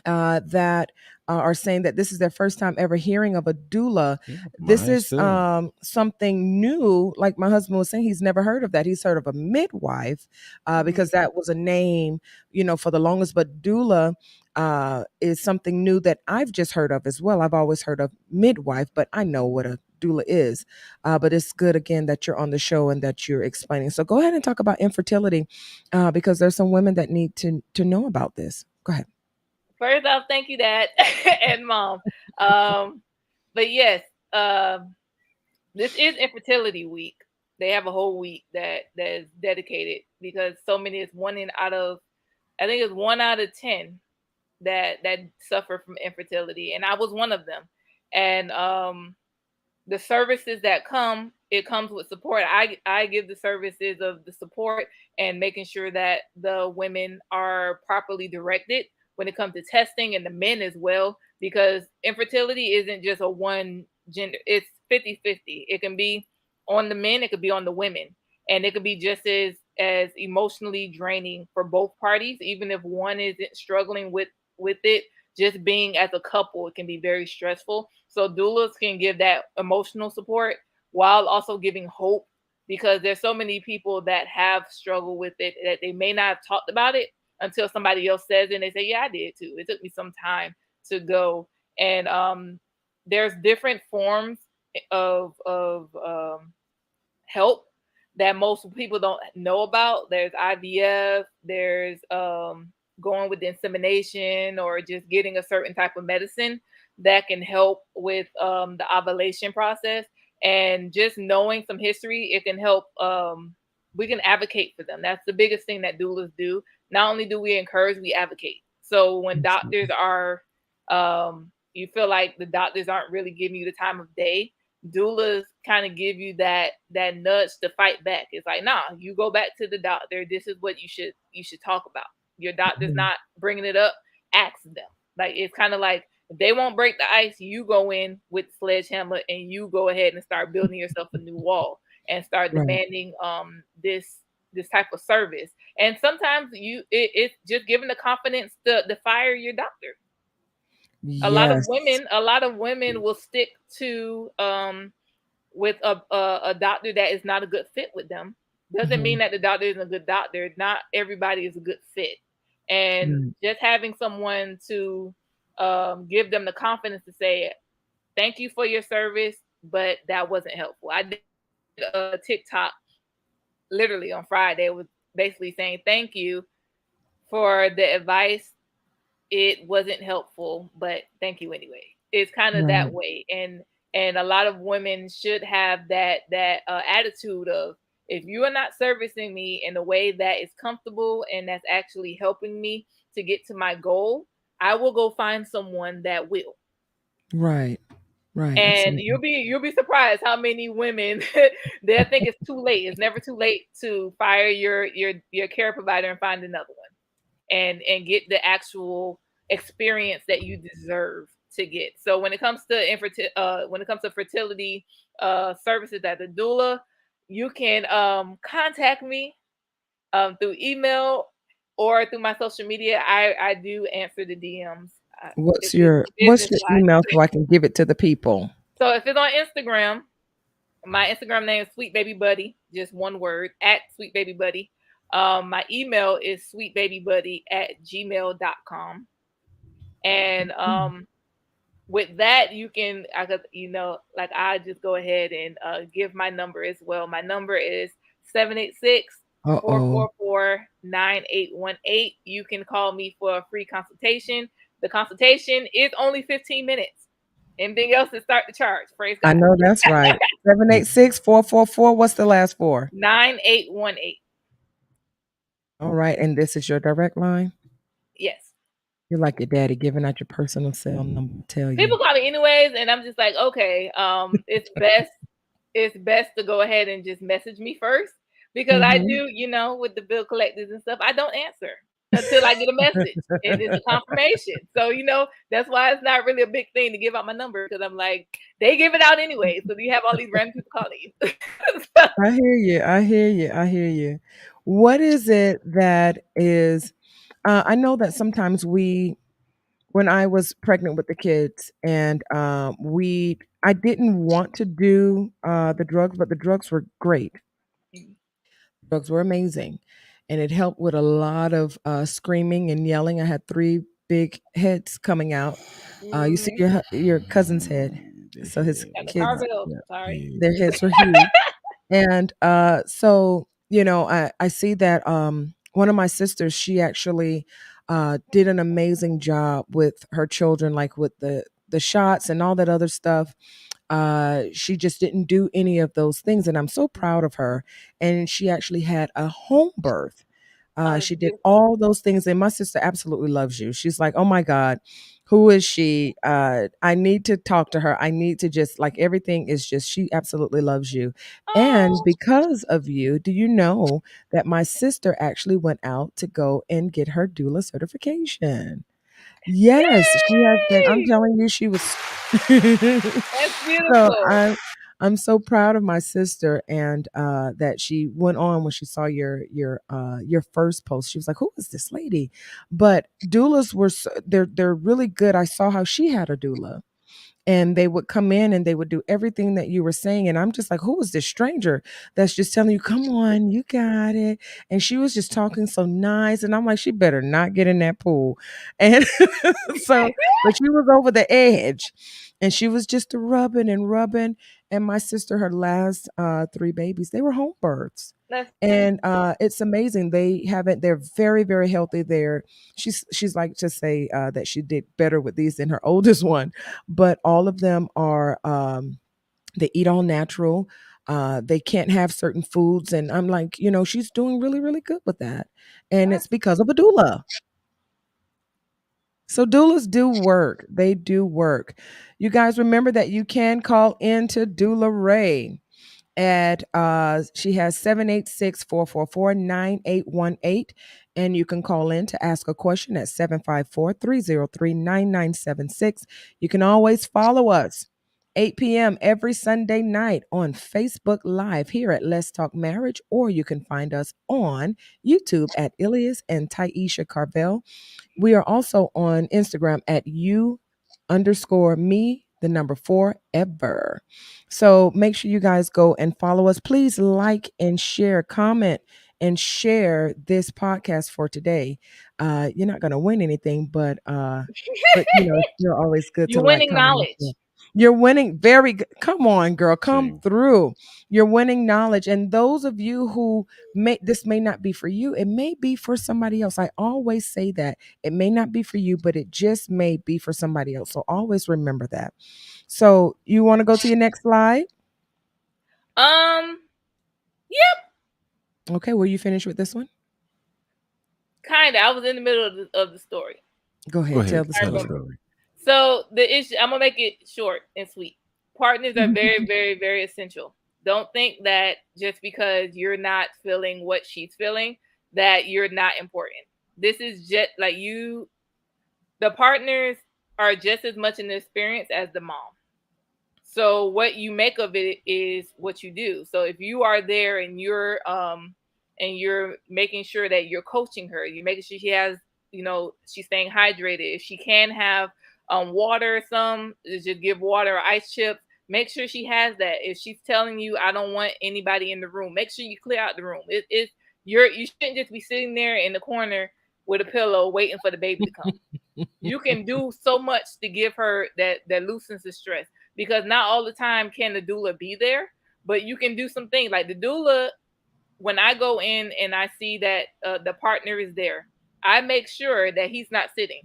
that are saying that this is their first time ever hearing of a doula. Yeah, This mine is too. something new. Like my husband was saying, he's never heard of that. He's heard of a midwife because that was a name, for the longest. But doula is something new that I've just heard of as well. I've always heard of midwife, but I know what a doula is. But it's good again that you're on the show and that you're explaining. So go ahead and talk about infertility because there's some women that need to know about this. Go ahead. First off, thank you, Dad and Mom. But yes, this is infertility week. They have a whole week that is dedicated because so many is I think it's 1 out of 10 that suffer from infertility, and I was one of them. And the services that it comes with support. I give the services of the support and making sure that the women are properly directed when it comes to testing, and the men as well, because infertility isn't just a one gender, it's 50-50. It can be on the men, it could be on the women, and it could be just as emotionally draining for both parties, even if one isn't struggling with it. Just being as a couple, it can be very stressful. So doulas can give that emotional support while also giving hope, because there's so many people that have struggled with it that they may not have talked about it until somebody else says it and they say, yeah, I did too. It took me some time to go. And there's different forms of help that most people don't know about. There's IVF, there's going with the insemination or just getting a certain type of medicine that can help with the ovulation process. And just knowing some history, it can help. We can advocate for them. That's the biggest thing that doulas do. Not only do we encourage, we advocate. So when doctors are, you feel like the doctors aren't really giving you the time of day, doulas kind of give you that nudge to fight back. It's like, nah, you go back to the doctor. This is what you should talk about. Your doctor's Mhm. not bringing it up. Ask them. Like, it's kind of like, if they won't break the ice, you go in with sledgehammer and you go ahead and start building yourself a new wall. and start Right. demanding this type of service. And sometimes it's just giving the confidence to fire your doctor. Yes. A lot of women will stick to with a doctor that is not a good fit with them. Doesn't Hmm. mean that the doctor isn't a good doctor. Not everybody is a good fit. And Right. just having someone to give them the confidence to say thank you for your service, but that wasn't helpful. I did a TikTok literally on Friday was basically saying thank you for the advice. It wasn't helpful, but thank you anyway. It's kind of that Right. way, and a lot of women should have that attitude of, if you are not servicing me in a way that is comfortable and that's actually helping me to get to my goal, I will go find someone that will. Right. Right. And Absolutely. you'll be surprised how many women they think it's too late. It's never too late to fire your care provider and find another one, and get the actual experience that you deserve to get. So when it comes to fertility services at the doula, you can contact me through email or through my social media. I do answer the DMs. What's If it's your business wise. email so I can give it to the people? So if it's on Instagram, my Instagram name is Sweet Baby Buddy, just one word, at Sweet Baby Buddy. My email is sweetbabybuddy@gmail.com. And with that, you can, I could, like I just go ahead and give my number as well. My number is 786 Uh four oh. four four 9818. You can call me for a free consultation. The consultation is only 15 minutes. Anything else to start the charge. Praise I God. know that's right. 786-444. What's the last four? 9818. All right. And this is your direct line? Yes. You're like your daddy giving out your personal cell number. Tell you. People call me anyways, and I'm just like, okay, it's best to go ahead and just message me first, because I Hmm. do, with the bill collectors and stuff, I don't answer until I get a message and it's a confirmation. So, that's why it's not really a big thing to give out my number, because I'm like, they give it out anyway. So you have all these random people calling you. So, I hear you. I hear you. I hear you. What is it that is? I know that sometimes when I was pregnant with the kids, and I didn't want to do the drugs, but the drugs were great. Drugs were amazing, and it helped with a lot of screaming and yelling. I had three big heads coming out. You see mhm. your cousin's head, The so his head, Got the kids, Carvel. yeah, Sorry. head. their heads were huge. And so I see that one of my sisters, she actually did an amazing job with her children, like with the shots and all that other stuff. She just didn't do any of those things, and I'm so proud of her. And she actually had a home birth. Oh, She did beautiful. all those things, and my sister absolutely loves you. She's like, oh my God, who is she? I need to talk to her. I need to just, like, everything is just, she absolutely loves you. And Oh, because of you, do you know that my sister actually went out to go and get her doula certification? Yes, she has been. I'm yay! telling you, she was. That's So beautiful. I'm so proud of my sister, and that she went on when she saw your first post. She was like, "Who is this lady?" But doulas they're really good. I saw how she had a doula, and they would come in and they would do everything that you were saying, and I'm just like, who is this stranger that's just telling you, come on, you got it? And she was just talking so nice, and I'm like, she better not get in that pool. And so, but she was over the edge, and she was just rubbing and rubbing. And my sister, her last three babies, they were home births. That's nice. And it's amazing. They're very, very healthy. She's like to say that she did better with these than her oldest one, but all of them are they eat all natural. They can't have certain foods, and I'm like, she's doing really, really good with that, and it's because of a doula. So doulas do work. They do work. You guys remember that you can call into Doula Ray at she has 786-444-9818, and you can call in to ask a question at 754-303-9976. You can always follow us 8 p.m. every Sunday night on Facebook Live here at Let's Talk Marriage, or you can find us on YouTube at Ilias and Taisha Carvel. We are also on Instagram at you_me, the number forever. So make sure you guys go and follow us. Please like and share, comment and share this podcast for today. You're not going to win anything, but it's still always good to You're like, winning comment, and share. knowledge. You're winning. Very good. Come on, girl. Come Same. through. You're winning knowledge. And those of you who this may not be for you, it may be for somebody else. I always say that. It may not be for you, but it just may be for somebody else. So always remember that. So you want to go to your next slide? Yep, Okay, will you finish with this one? kind of. I was in the middle of the story. Go Go ahead. Tell ahead. the Tell the story. story. So the issue, I'm gonna make it short and sweet. Partners are very, very, very essential. Don't think that just because you're not feeling what she's feeling, that you're not important. This is just like you, the partners are just as much in the experience as the mom. So what you make of it is what you do. So if you are there and you're making sure that you're coaching her, you're making sure she has, she's staying hydrated. If she can have water, just give water or ice chips. Make sure she has that. If she's telling you, I don't want anybody in the room, make sure you clear out the room. You shouldn't just be sitting there in the corner with a pillow waiting for the baby to come. You can do so much to give her that loosens the stress, because not all the time can the doula be there, but you can do some things like the doula. When I go in and I see that the partner is there, I make sure that he's not sitting.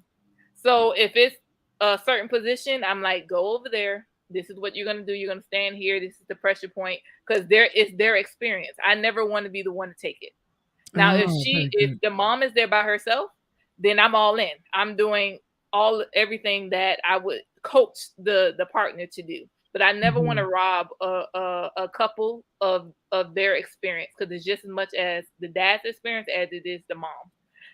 So if it's a certain position, I'm like, go over there. This is what you're gonna do. You're gonna stand here. This is the pressure point, because it's their experience. I never want to be the one to take it. Now, Oh, very if good. the mom is there by herself, then I'm all in. I'm doing everything that I would coach the partner to do. But I never want to Mhm. rob a couple of their experience, because it's just as much as the dad's experience as it is the mom.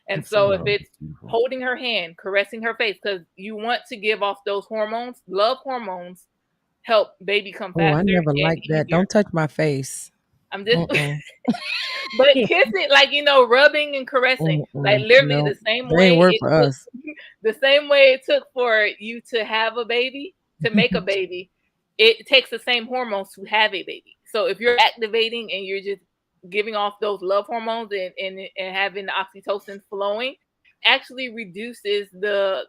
And so if Absolutely. Wow, it's that's beautiful. holding her hand, caressing her face, because you want to give off those hormones, love hormones help baby come Oh, I faster never and liked that. easier. Don't touch my face. I'm just Mm-mm. but kissing, like, rubbing and caressing, like Mm-mm. literally No, the same that ain't way work it for took, us. the same way it took for you to have a baby, to make a baby, it takes the same hormones to have a baby. So if you're activating and you're just giving off those love hormones and having the oxytocin flowing, actually reduces the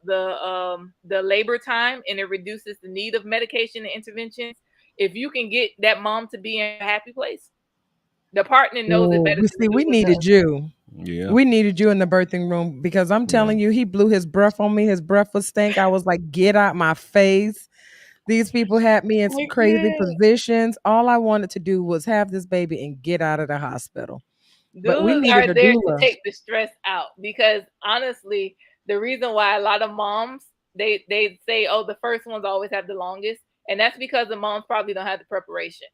labor time, and it reduces the need of medication and interventions. If you can get that mom to be in a happy place, the partner knows it Oh, better we than the see, we doula needed does. you. Yeah. We needed you in the birthing room because I'm Yeah. telling you, he blew his breath on me. His breath was stank. I was like, get out my face. These people had me in some I crazy can't. positions. All I wanted to do was have this baby and get out of the hospital. But we Doulas needed are a there to doula. take the stress out, because honestly, the reason why a lot of moms, they say, oh, the first ones always have the longest, and that's because the moms probably don't have the preparation.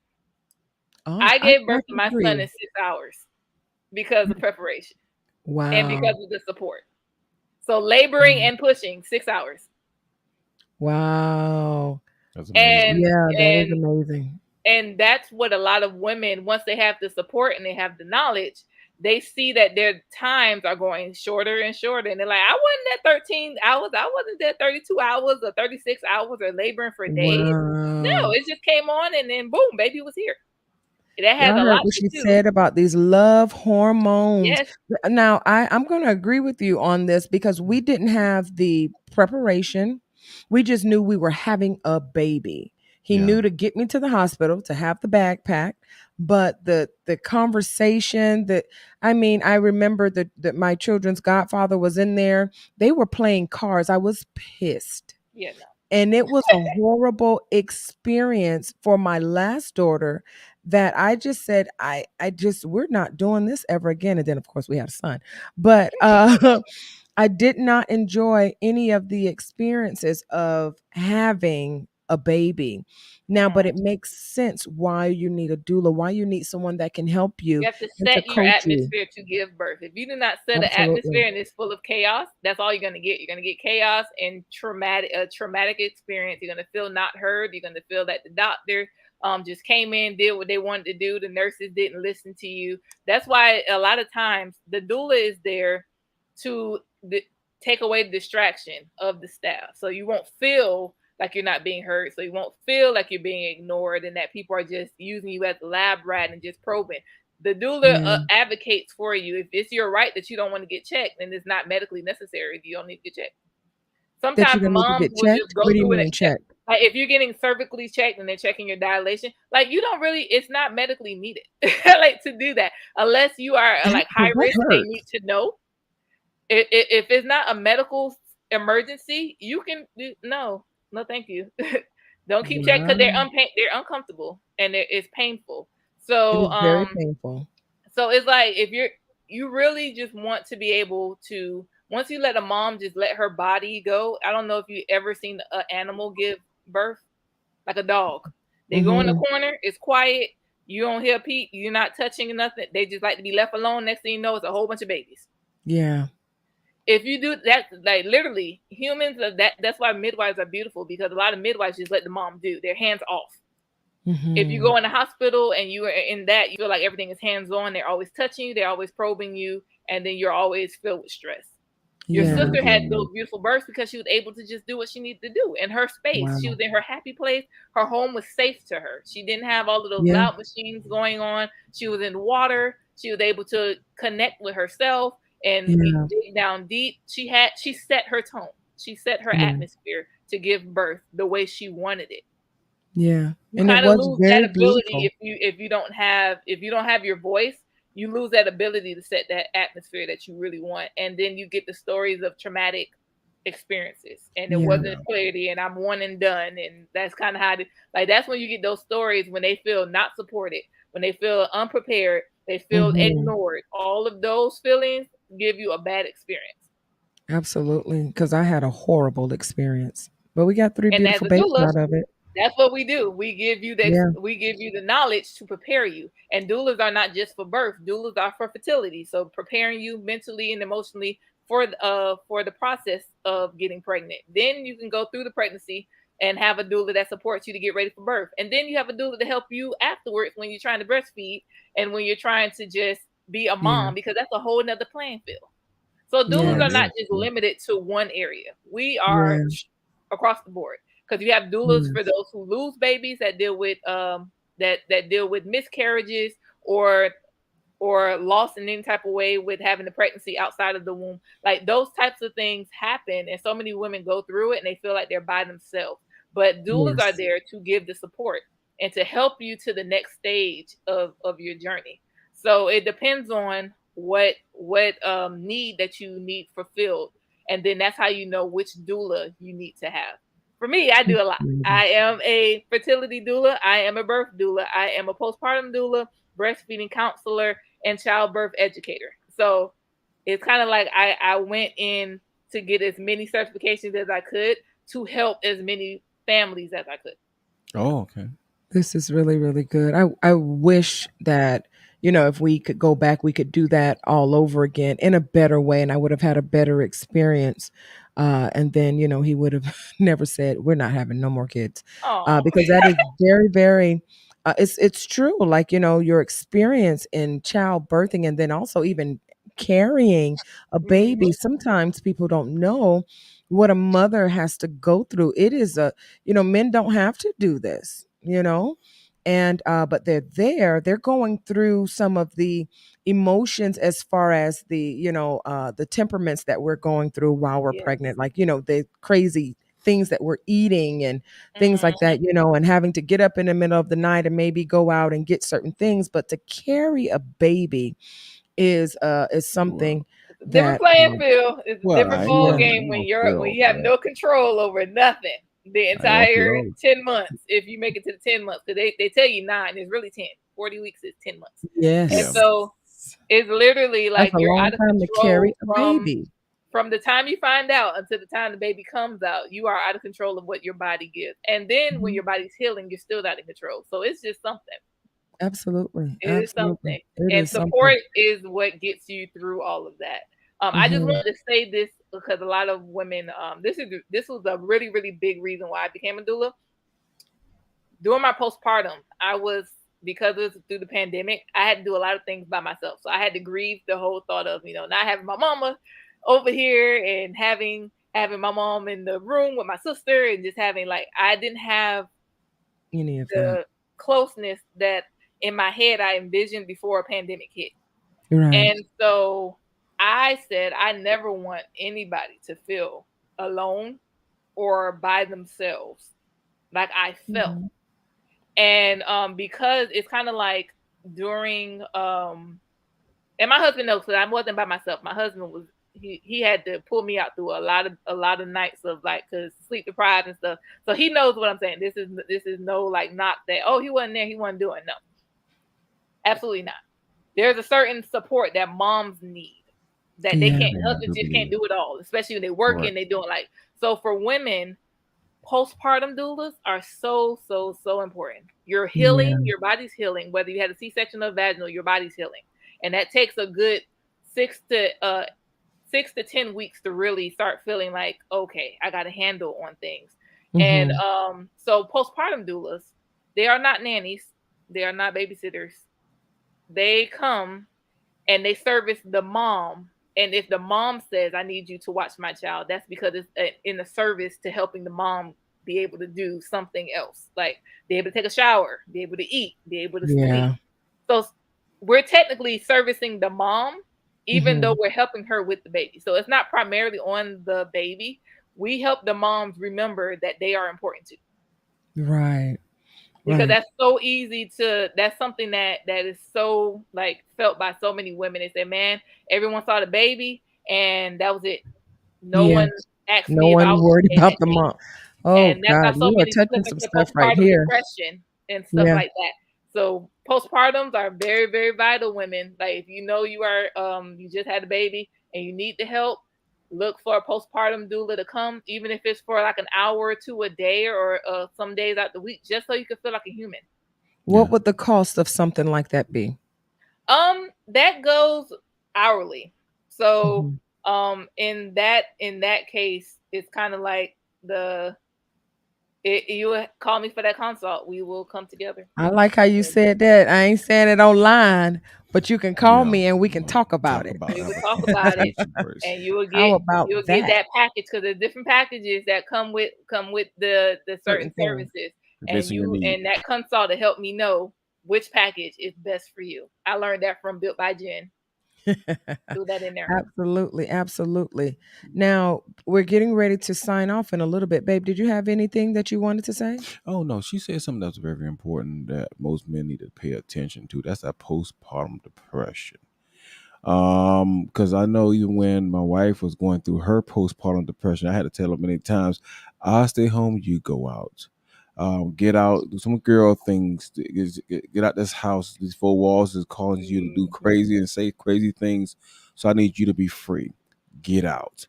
Oh, I I gave birth to can my son agree. in 6 hours because of preparation and Wow. because of the support. So laboring and pushing 6 hours, Wow. That's amazing. and Yeah, that is and amazing. and that's what a lot of women, once they have the support and they have the knowledge, they see that their times are going shorter and shorter, and they're like, I wasn't at 13 hours, I wasn't at 32 hours or 36 hours or laboring for days. No, Wow. it just came on and then boom, baby was here. That has Y'all a heard lot what to she do. said about these love hormones. Yes. Now, I'm going to agree with you on this because we didn't have the preparation. We just knew we were having a baby. He Yeah. knew to get me to the hospital to have the backpack, but the conversation that I remember that my children's godfather was in there. They were playing cards. I was pissed. Yeah, no. And it was a horrible experience for my last daughter that I just said, I just, we're not doing this ever again. And then of course we had a son. But I did not enjoy any of the experiences of having a baby. Now, but it makes sense why you need a doula, why you need someone that can help You you have to and to set your coach you. atmosphere to give birth. If you do not set an Absolutely. atmosphere and it's full of chaos, that's all you're going to get. You're going to get chaos and traumatic experience. You're going to feel not heard. You're going to feel that the doctor just came in, did what they wanted to do. The nurses didn't listen to you. That's why a lot of times the doula is there to take away the distraction of the staff. So you won't feel like you're not being heard. So you won't feel like you're being ignored and that people are just using you as a lab rat and just probing. The doula Yeah. advocates for you. If it's your right that you don't want to get checked, then it's not medically necessary. You don't need to get checked. That you're Sometimes gonna need to moms get will just checked? go What do you through mean it. checked? Like if you're getting cervically checked and they're checking your dilation, like you don't really, it's not medically needed like to do that unless you are like high Because that risk and need hurts. to know. If it's not a medical emergency, you can no, thank you. Don't keep checking because Wow. they're uncomfortable and it's painful. It So is very painful. so it's like if you really just want to be able to, once you let a mom just let her body go. I don't know if you ever seen an animal give birth, like a dog. They go in the Hmm. corner, it's quiet, you don't hear a peep, you're not touching nothing. They just like to be left alone. Next thing you know, it's a whole bunch of babies. Yeah. If you do that, like literally humans are that's why midwives are beautiful, because a lot of midwives just let the mom do their hands off. If you Hmm. go in the hospital and you are in that, you feel like everything is hands on. They're always touching you, they're always probing you, and then you're always filled with stress. Your Yeah. sister had Yeah. those beautiful births because she was able to just do what she needed to do in her space. She Wow. was in her happy place. Her home was safe to her. She didn't have all of those Yeah. loud machines going on. She was in water. She was able to connect with herself and Yeah. dig down deep. She set her tone. She set her Yeah. atmosphere to give birth the way she wanted it. Yeah. You And it kind of was lose that very ability beautiful. if you don't have your voice. You lose that ability to set that atmosphere that you really want, and then you get the stories of traumatic experiences and it Yeah. wasn't clarity and I'm one and done, and that's kind of like that's when you get those stories when they feel not supported, when they feel unprepared, they feel Hmm. ignored. All of those feelings give you a bad experience. Absolutely. Because I had a horrible experience, but we got three And as beautiful a babies doula, out of it. that's what we do. We give you the knowledge to prepare you. And doulas are not just for birth. Doulas are for fertility. So preparing you mentally and emotionally for the process of getting pregnant. Then you can go through the pregnancy and have a doula that supports you to get ready for birth. And then you have a doula to help you afterwards when you're trying to breastfeed and when you're trying to just be a Yeah. mom, because that's a whole nother playing field. So doulas Oh are Yes. not yes. just limited to one area. We are Yeah. across the board, because you have doulas for Yes. those who lose babies, that deal with that deal with miscarriages or loss in any type of way with having the pregnancy outside of the womb. Like those types of things happen, and so many women go through it and they feel like they're by themselves. But doulas are Yes. there to give the support and to help you to the next stage of your journey. So it depends on what need that you need fulfilled, and then that's how you know which doula you need to have. For me, I do a lot. Absolutely. I am a fertility doula. I am a birth doula. I am a postpartum doula, breastfeeding counselor, and childbirth educator. So it's kind of like I went in to get as many certifications as I could to help as many families as I could. Oh, okay. This is really, really good. I wish that, if we could go back, we could do that all over again in a better way, and I would have had a better experience. And then, he would have never said, "We're not having no more kids," Oh, because that is very, very. It's true. Like, your experience in childbirthing, and then also even carrying a baby. hmm Sometimes people don't know what a mother has to go through. It is men don't have to do this, and but they're going through some of the emotions, as far as the temperaments that we're going through while we're yes. pregnant, like the crazy things that we're eating and things like hmm that, and having to get up in the middle of the night and maybe go out and get certain things. But to carry a baby is Well, something It's a different that playing field. It's a well, different I ain't ball yeah. gonna, game when feel you have that. no control over nothing the I ain't gonna entire feel. 10 months. If you make it to the 10 months, because they tell you nine, it's really 10. 40 weeks is 10 months, and Yeah. Yes. so it's literally That's like a you're long out of time to carry control a from baby. from the time you find out until the time the baby comes out, you are out of control of what your body gives. And then when Mhm. your body's healing, you're still not in control. So it's just something. Absolutely. It is Absolutely. something. It And is something. support is what gets you through all of that. I just Mhm. wanted to say this because a lot of women, this was a really, really big reason why I became a doula. During my postpartum, I was, because it was through the pandemic, I had to do a lot of things by myself. So I had to grieve the whole thought of, not having my mama over here and having my mom in the room with my sister, and just having, like, I didn't have Any of that. the closeness that in my head I envisioned before a pandemic hit. Right. And so I said I never want anybody to feel alone or by themselves like I felt. Mhm. And because it's kind of like during and my husband knows that I wasn't by myself. My husband was, he had to pull me out through a lot of nights of, like, cause sleep deprived and stuff. So he knows what I'm saying. This is no, like, not that, oh, he wasn't there, he wasn't doing, no, absolutely not. There's a certain support that moms need that they Yeah. can't, Yeah, I husbands do just can't believe. do it all, especially when they're working, Correct. they doing, like, so for women, postpartum doulas are so, so, so important. You're Yeah. healing, your body's healing, whether you had a C-section or vaginal, your body's healing. And that takes a good 6 to 10 weeks to really start feeling like, okay, I got a handle on things. And Mhm. so postpartum doulas, they are not nannies, they are not babysitters. They come and they service the mom. And if the mom says, I need you to watch my child, that's because it's in the service to helping the mom be able to do something else, like be able to take a shower, be able to eat, be able to sleep. Yeah. So we're technically servicing the mom, even though Mhm. we're helping her with the baby. So it's not primarily on the baby. We help the moms remember that they are important too, Right. because Right. that's something that is so, like, felt by so many women. They say, man, everyone saw the baby and that was it. No Yeah. one asked No me if I one was worried okay in about that the case. mom. Oh And that's how God, so you are many slip touching some into stuff right postpartum here. depression and stuff Yeah. like that. So postpartums are very, very vital, women. Like, if you know you just had a baby and you need the help, look for a postpartum doula to come, even if it's for like an hour or two a day, or some days out the week, just so you can feel like a human. What Yeah. would the cost of something like that be? That goes hourly. So, Mhm. in that case, it's kind of like you call me for that consult, we will come together. I like how you And said that. I ain't saying it online, but you can call Yeah. me and we can talk about Talk it. about, we have will a talk about it, conversation first. and you will How get about you'll get that? that package, because there's different packages that come with the Certain certain things. services, and Based on your need. that consult to help me know which package is best for you. I learned that from Built by Jen. Threw that in there. Absolutely, absolutely. Now we're getting ready to sign off in a little bit, babe. Did you have anything that you wanted to say? Oh no, she said something that's very important that most men need to pay attention to. That's that postpartum depression. Because I know even when my wife was going through her postpartum depression, I had to tell her many times, "I stay home, you go out. Get out, do some girl things. Get out this house. These four walls is calling you to do Mhm. crazy and say crazy things. So I need you to be free. Get out."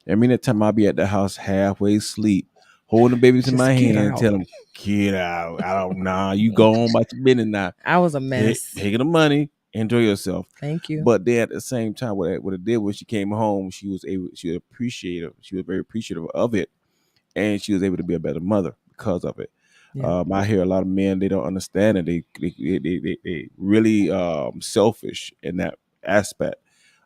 I mean, that time I'll be at the house halfway asleep, holding the babies in my Just get hand, out. tell them, "Get out. I don't know. You go on about your business now. I was a Take mess. take the money, enjoy yourself." Thank you. But then at the same time, what it did was she came home, she was very appreciative of it, and she was able to be a better mother because of it. Yeah. I hear a lot of men, they don't understand it. They really selfish in that aspect.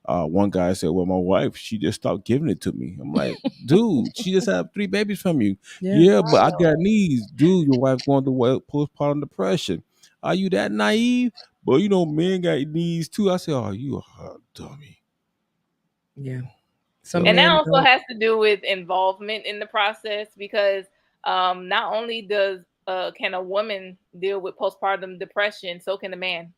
One guy said, "Well, my wife, she just stopped giving it to me." I'm like, "Dude, she just had three babies from you." Yeah. "Yeah, but I got needs." "Dude, your wife going through postpartum depression. Are you that naive?" "But you know, men got needs too." I said, "Oh, you a dummy." Yeah. Some So And that men also don't. has to do with involvement in the process, because not only does can a woman deal with postpartum depression, so can a man.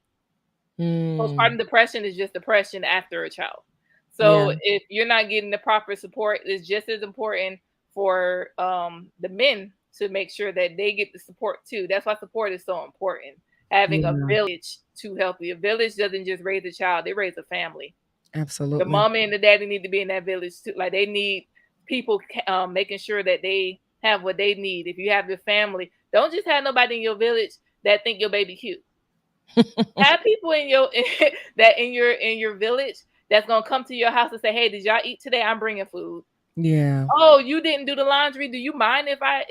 Mm, Postpartum depression is just depression after a child. yeah. So if you're not getting the proper support, it's just as important for the men to make sure that they get the support too. That's why support is so important. Having a Yeah. village to help you. A village doesn't just raise a child; they raise a family. The Absolutely. mama and the daddy need to be in that village too. Like they need people making sure that they have what they need. If you have your family, don't just have nobody in your village that think your baby cute. Have people in your that in your village that's gonna come to your house and say, "Hey, did y'all eat today? I'm bringing food." Yeah. Oh, you didn't do the laundry. Do you mind if I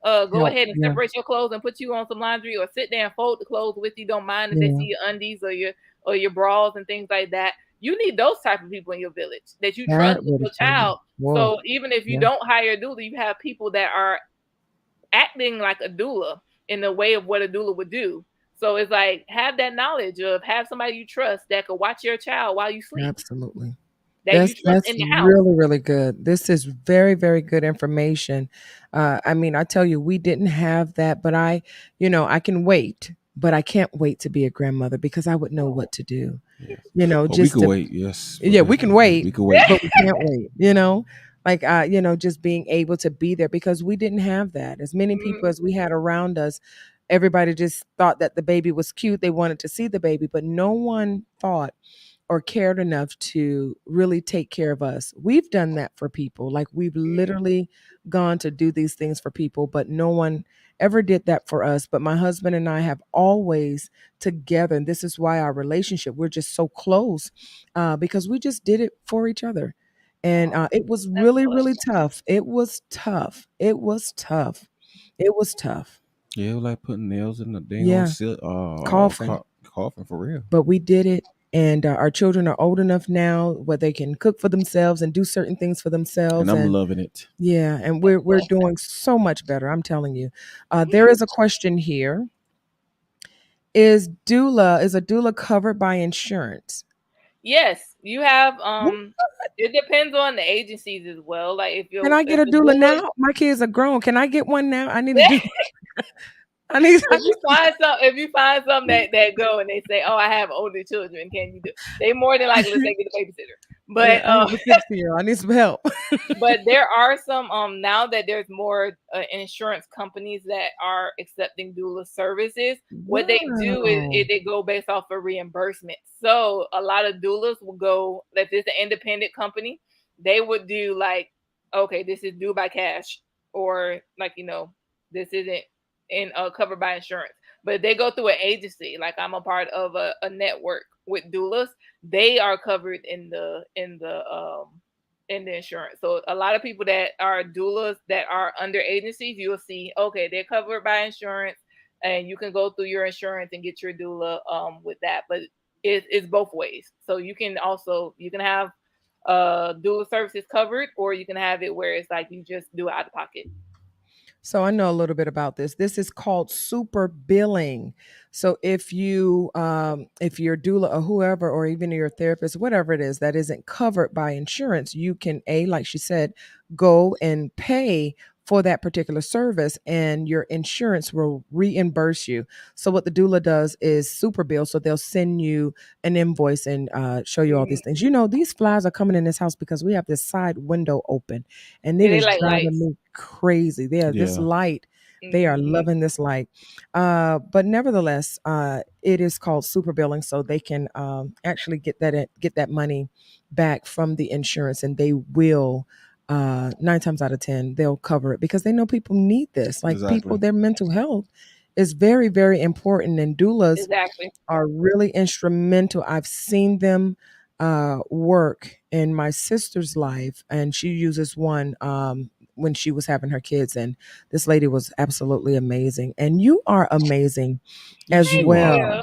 go Help. ahead and Yeah. separate your clothes and put you on some laundry, or sit there and fold the clothes with you? Don't mind if they Yeah. see your undies or your bras and things like that. You need those type of people in your village that you trust That with would your have been. child. Whoa. So even if you Yeah. don't hire a doula, you have people that are acting like a doula in the way of what a doula would do. So it's like have that knowledge of have somebody you trust that could watch your child while you sleep, Absolutely. that you trust That's in the house. really, really good. This is very, very good information. I mean, I tell you, we didn't have that, but I can wait, but I can't wait to be a grandmother because I would know what to do. Yes. Oh, we Just could to, wait. Yes, yeah, we can we wait, could wait. but we can't wait, like, just being able to be there because we didn't have that. As many people Mhm. as we had around us, everybody just thought that the baby was cute. They wanted to see the baby, but no one thought or cared enough to really take care of us. We've done that for people. Like we've literally gone to do these things for people, but no one ever did that for us. But my husband and I have always together, and this is why our relationship, we're just so close, because we just did it for each other. And Oh, it was that's really, good. really tough. It was tough. It was tough. It was tough. Yeah, it was like putting nails in the dang on Yeah. seal, Coughing. coffin for real. But we did it, and our children are old enough now where they can cook for themselves and do certain things for And themselves. I'm And loving it. yeah, and That's we're good. doing so much better, I'm telling you. There is a question here. Is a doula covered by insurance? Yes, you have What? it depends on the agencies as well. Like Can I get if a the doula doula now? My kids are grown. Can I get one now? I need to do. I need. if you find some that go and they say, "Oh, I have older children, can you do?" They more than likely say get a babysitter. Yeah, But I have a 60-year-old. I need some help. but there are some now that there's more insurance companies that are accepting doula services. What they do is Wow. they go based off of reimbursement. So a lot of doulas will go if it's an independent company, they would do like, okay, this is due by cash, or like this isn't in covered by insurance. But if they go through an agency, like I'm a part of a network with doulas, they are covered in the insurance. So a lot of people that are doulas that are under agencies, you'll see, okay, they're covered by insurance, and you can go through your insurance and get your doula with that. But it's both ways. So you can have doula services covered, or you can have it where it's like you just do it out of pocket. So I know a little bit about this. This is called super billing. So if your doula or whoever, or even your therapist, whatever it is that isn't covered by insurance, you can like she said, go and pay for that particular service, and your insurance will reimburse you. So what the doula does is super bill. So they'll send you an invoice and show you all these Mhm. things. These flies are coming in this house because we have this side window open, and it Yeah, they is like driving lights. me crazy. This Yeah, light, they are Hmm. loving this light. But nevertheless, it is called super billing, so they can actually get that money back from the insurance, and they will. 9 times out of 10, they'll cover it because they know people need this. Like people, exactly. their mental health is very, very important, and doulas Exactly. are really instrumental. I've seen them work in my sister's life, and she uses one when she was having her kids. And this lady was absolutely amazing. And you are amazing as Yes, Thank you you. well. are.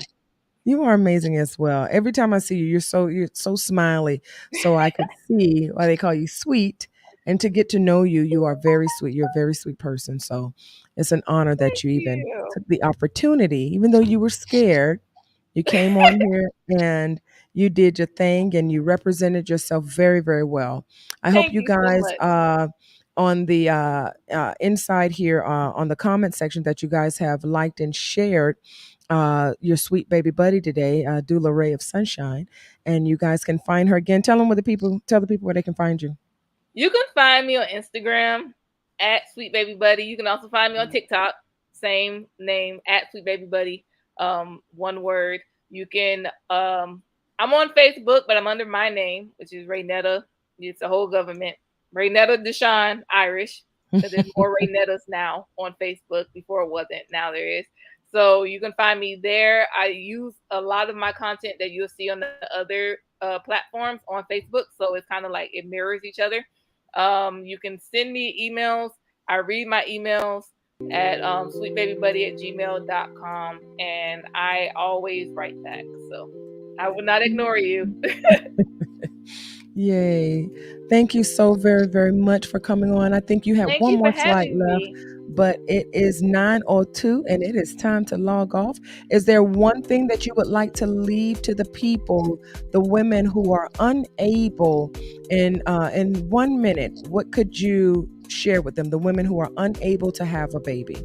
You are amazing as well. Every time I see you, you're so smiley. So I could see why they call you sweet. And to get to know you, you are very sweet. You're a very sweet person. So it's an honor that Thank you even you. took the opportunity, even though you were scared. You came on here and you did your thing and you represented yourself very, very well. I hope Thank you you so guys much. on the inside here on the comment section that you guys have liked and shared your sweet baby buddy today, Doula Ray of Sunshine, and you guys can find her again. Tell the people where they can find you. You can find me on Instagram at Sweet Baby Buddy. You can also find me on TikTok, same name at Sweet Baby Buddy. One word. You can I'm on Facebook, but I'm under my name, which is Raynetta. It's a whole government. Raynetta Irish. Because there's more Raynettas now on Facebook. Before it wasn't. Now there is. So you can find me there. I use a lot of my content that you'll see on the other platforms on Facebook. So it's kind of like it mirrors each other. You can send me emails. I read my emails at sweetbabybuddy@gmail.com, and I always write back. So I will not ignore you. Yay. Thank you so very, very much for coming on. I think you have Thank one you more for slide having left, me. but it is 9:02 and it is time to log off. Is there one thing that you would like to leave to the people, the women who are unable in 1 minute? What could you share with them, the women who are unable to have a baby?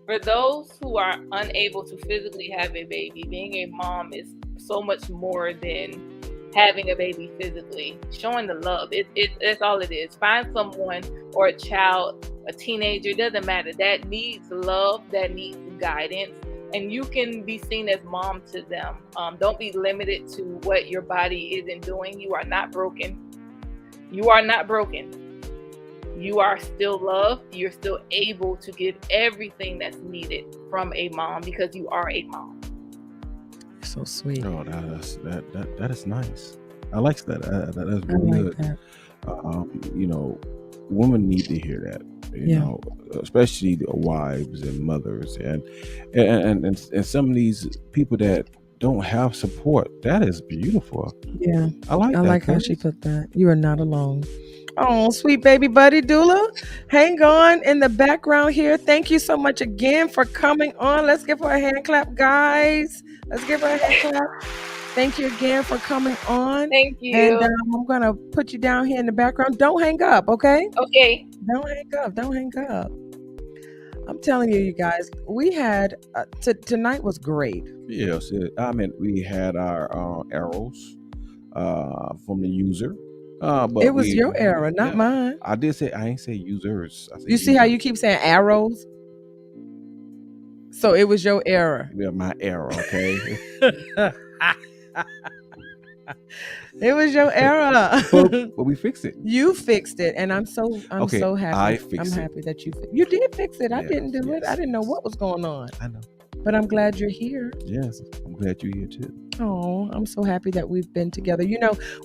For those who are unable to physically have a baby, being a mom is so much more than having a baby physically. Showing the love, it's all it is. Find someone or a child, a teenager, doesn't matter, that needs love, that needs guidance, and you can be seen as mom to them. Don't be limited to what your body isn't doing. You are not broken. You are not broken. You are still loved. You're still able to give everything that's needed from a mom because you are a mom. So sweet. Oh, that is nice. I like that. That is I really like good. that. Women need to hear that. Yeah. Especially the wives and mothers and some of these people that don't have support. That is beautiful. Yeah. I like I that. like how she put that. You are not alone. Oh, sweet baby buddy Doula. Hang on in the background here. Thank you so much again for coming on. Let's give her a hand clap, guys. Let's give her a hand clap. Thank you again for coming on. Thank you. And I'm going to put you down here in the background. Don't hang up, okay? Okay. Don't hang up. Don't hang up. I'm telling you, you guys, we had tonight was great. Yes, we had our arrows from the user. But it was your error, not mine. I ain't say users. I said you see how you keep saying arrows? So it was your error. Yeah, my error, okay? It was your error. But we fixed it. You fixed it, and I'm so happy. I'm happy that you did fix it. I didn't do it. I didn't know what was going on. I know. But I'm glad you're here. Yes, I'm glad you're here too. Oh, I'm so happy that we've been together.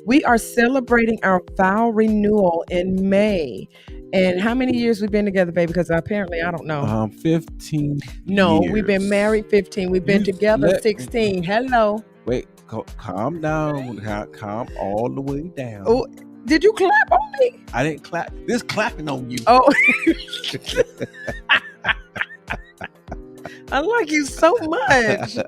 We are celebrating our vow renewal in May. And how many years we've been together, baby? Because apparently I don't know. 15 No, years. We've been married 15. We've been together 16. Hello. Wait, calm down. Calm all the way down. Oh, did you clap on me? I didn't clap. This clapping on you. Oh. I like you so much.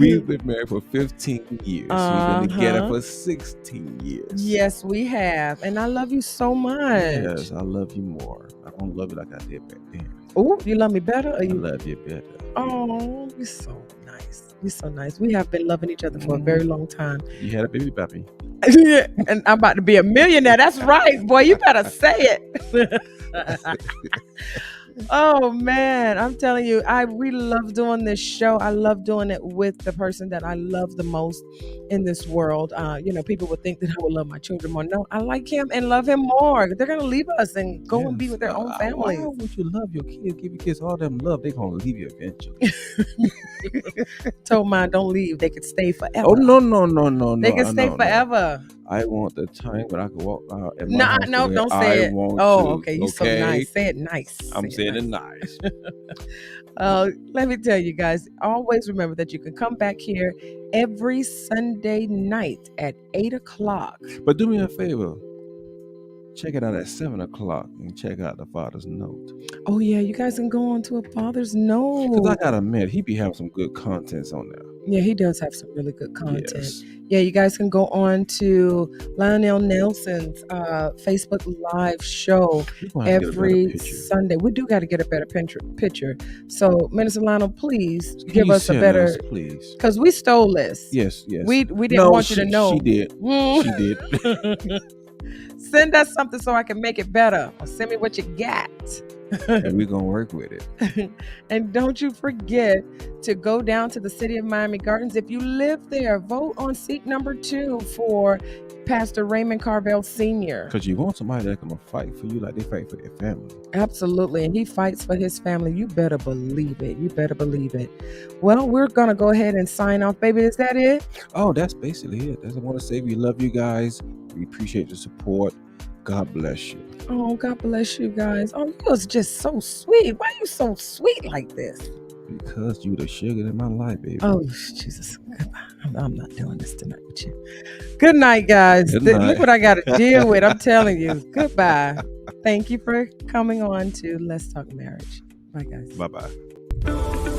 We've been married for 15 years. We've been together for 16 years. Yes, we have. And I love you so much. Yes, I love you more. I don't love you like I did back then. Oh, you love me better? I love you better. Oh, you're so nice. You're so nice. We have been loving each other for a very long time. You had a baby puppy. Yeah, and I'm about to be a millionaire. That's right, boy. You better say it. Oh man, I'm telling you, I really love doing this show. I love doing it with the person that I love the most in this world. People would think that I would love my children more. No, I like him and love him more. They're gonna leave us and go and be with their own families. Why would you love your kids? Give your kids all them love. They're gonna leave you eventually. Told mine, don't leave. They could stay forever. Oh no. They can stay forever. I want the time when I can walk out. No, don't say it. Okay, you so nice. Say it nice. I'm saying it nice. Let me tell you guys, always remember that you can come back here every Sunday night at 8:00. But do me a favor. Check it out at 7:00 and check out the Father's Note. Oh yeah, you guys can go on to a Father's Note. Because I gotta admit, he be having some good contents on there. Yeah, he does have some really good content. Yes. Yeah, you guys can go on to Lionel Nelson's Facebook Live show every Sunday. We do got to get a better picture. So, Minister Lionel, please give us a better, please, because we stole this. Yes. We didn't want you to know. She did. She did. Send us something so I can make it better. Or send me what you got. and we're gonna work with it. And don't you forget to go down to the city of Miami Gardens. If you live there, vote on seat number 2 for Pastor Raymond Carvel Sr. Because you want somebody that's gonna fight for you like they fight for their family. Absolutely. And he fights for his family. You better believe it. You better believe it. Well, we're going to go ahead and sign off, baby. Is that it? Oh, that's basically it. That's I want to say. We love you guys. We appreciate the support. God bless you. Oh, God bless you guys. Oh, you was just so sweet. Why are you so sweet like this? Because you the sugar in my life, baby. Oh, Jesus. I'm not doing this tonight with you. Good night, guys. Good night. Look what I got to deal with. I'm telling you. Goodbye. Thank you for coming on to Let's Talk Marriage. Bye, guys. Bye-bye.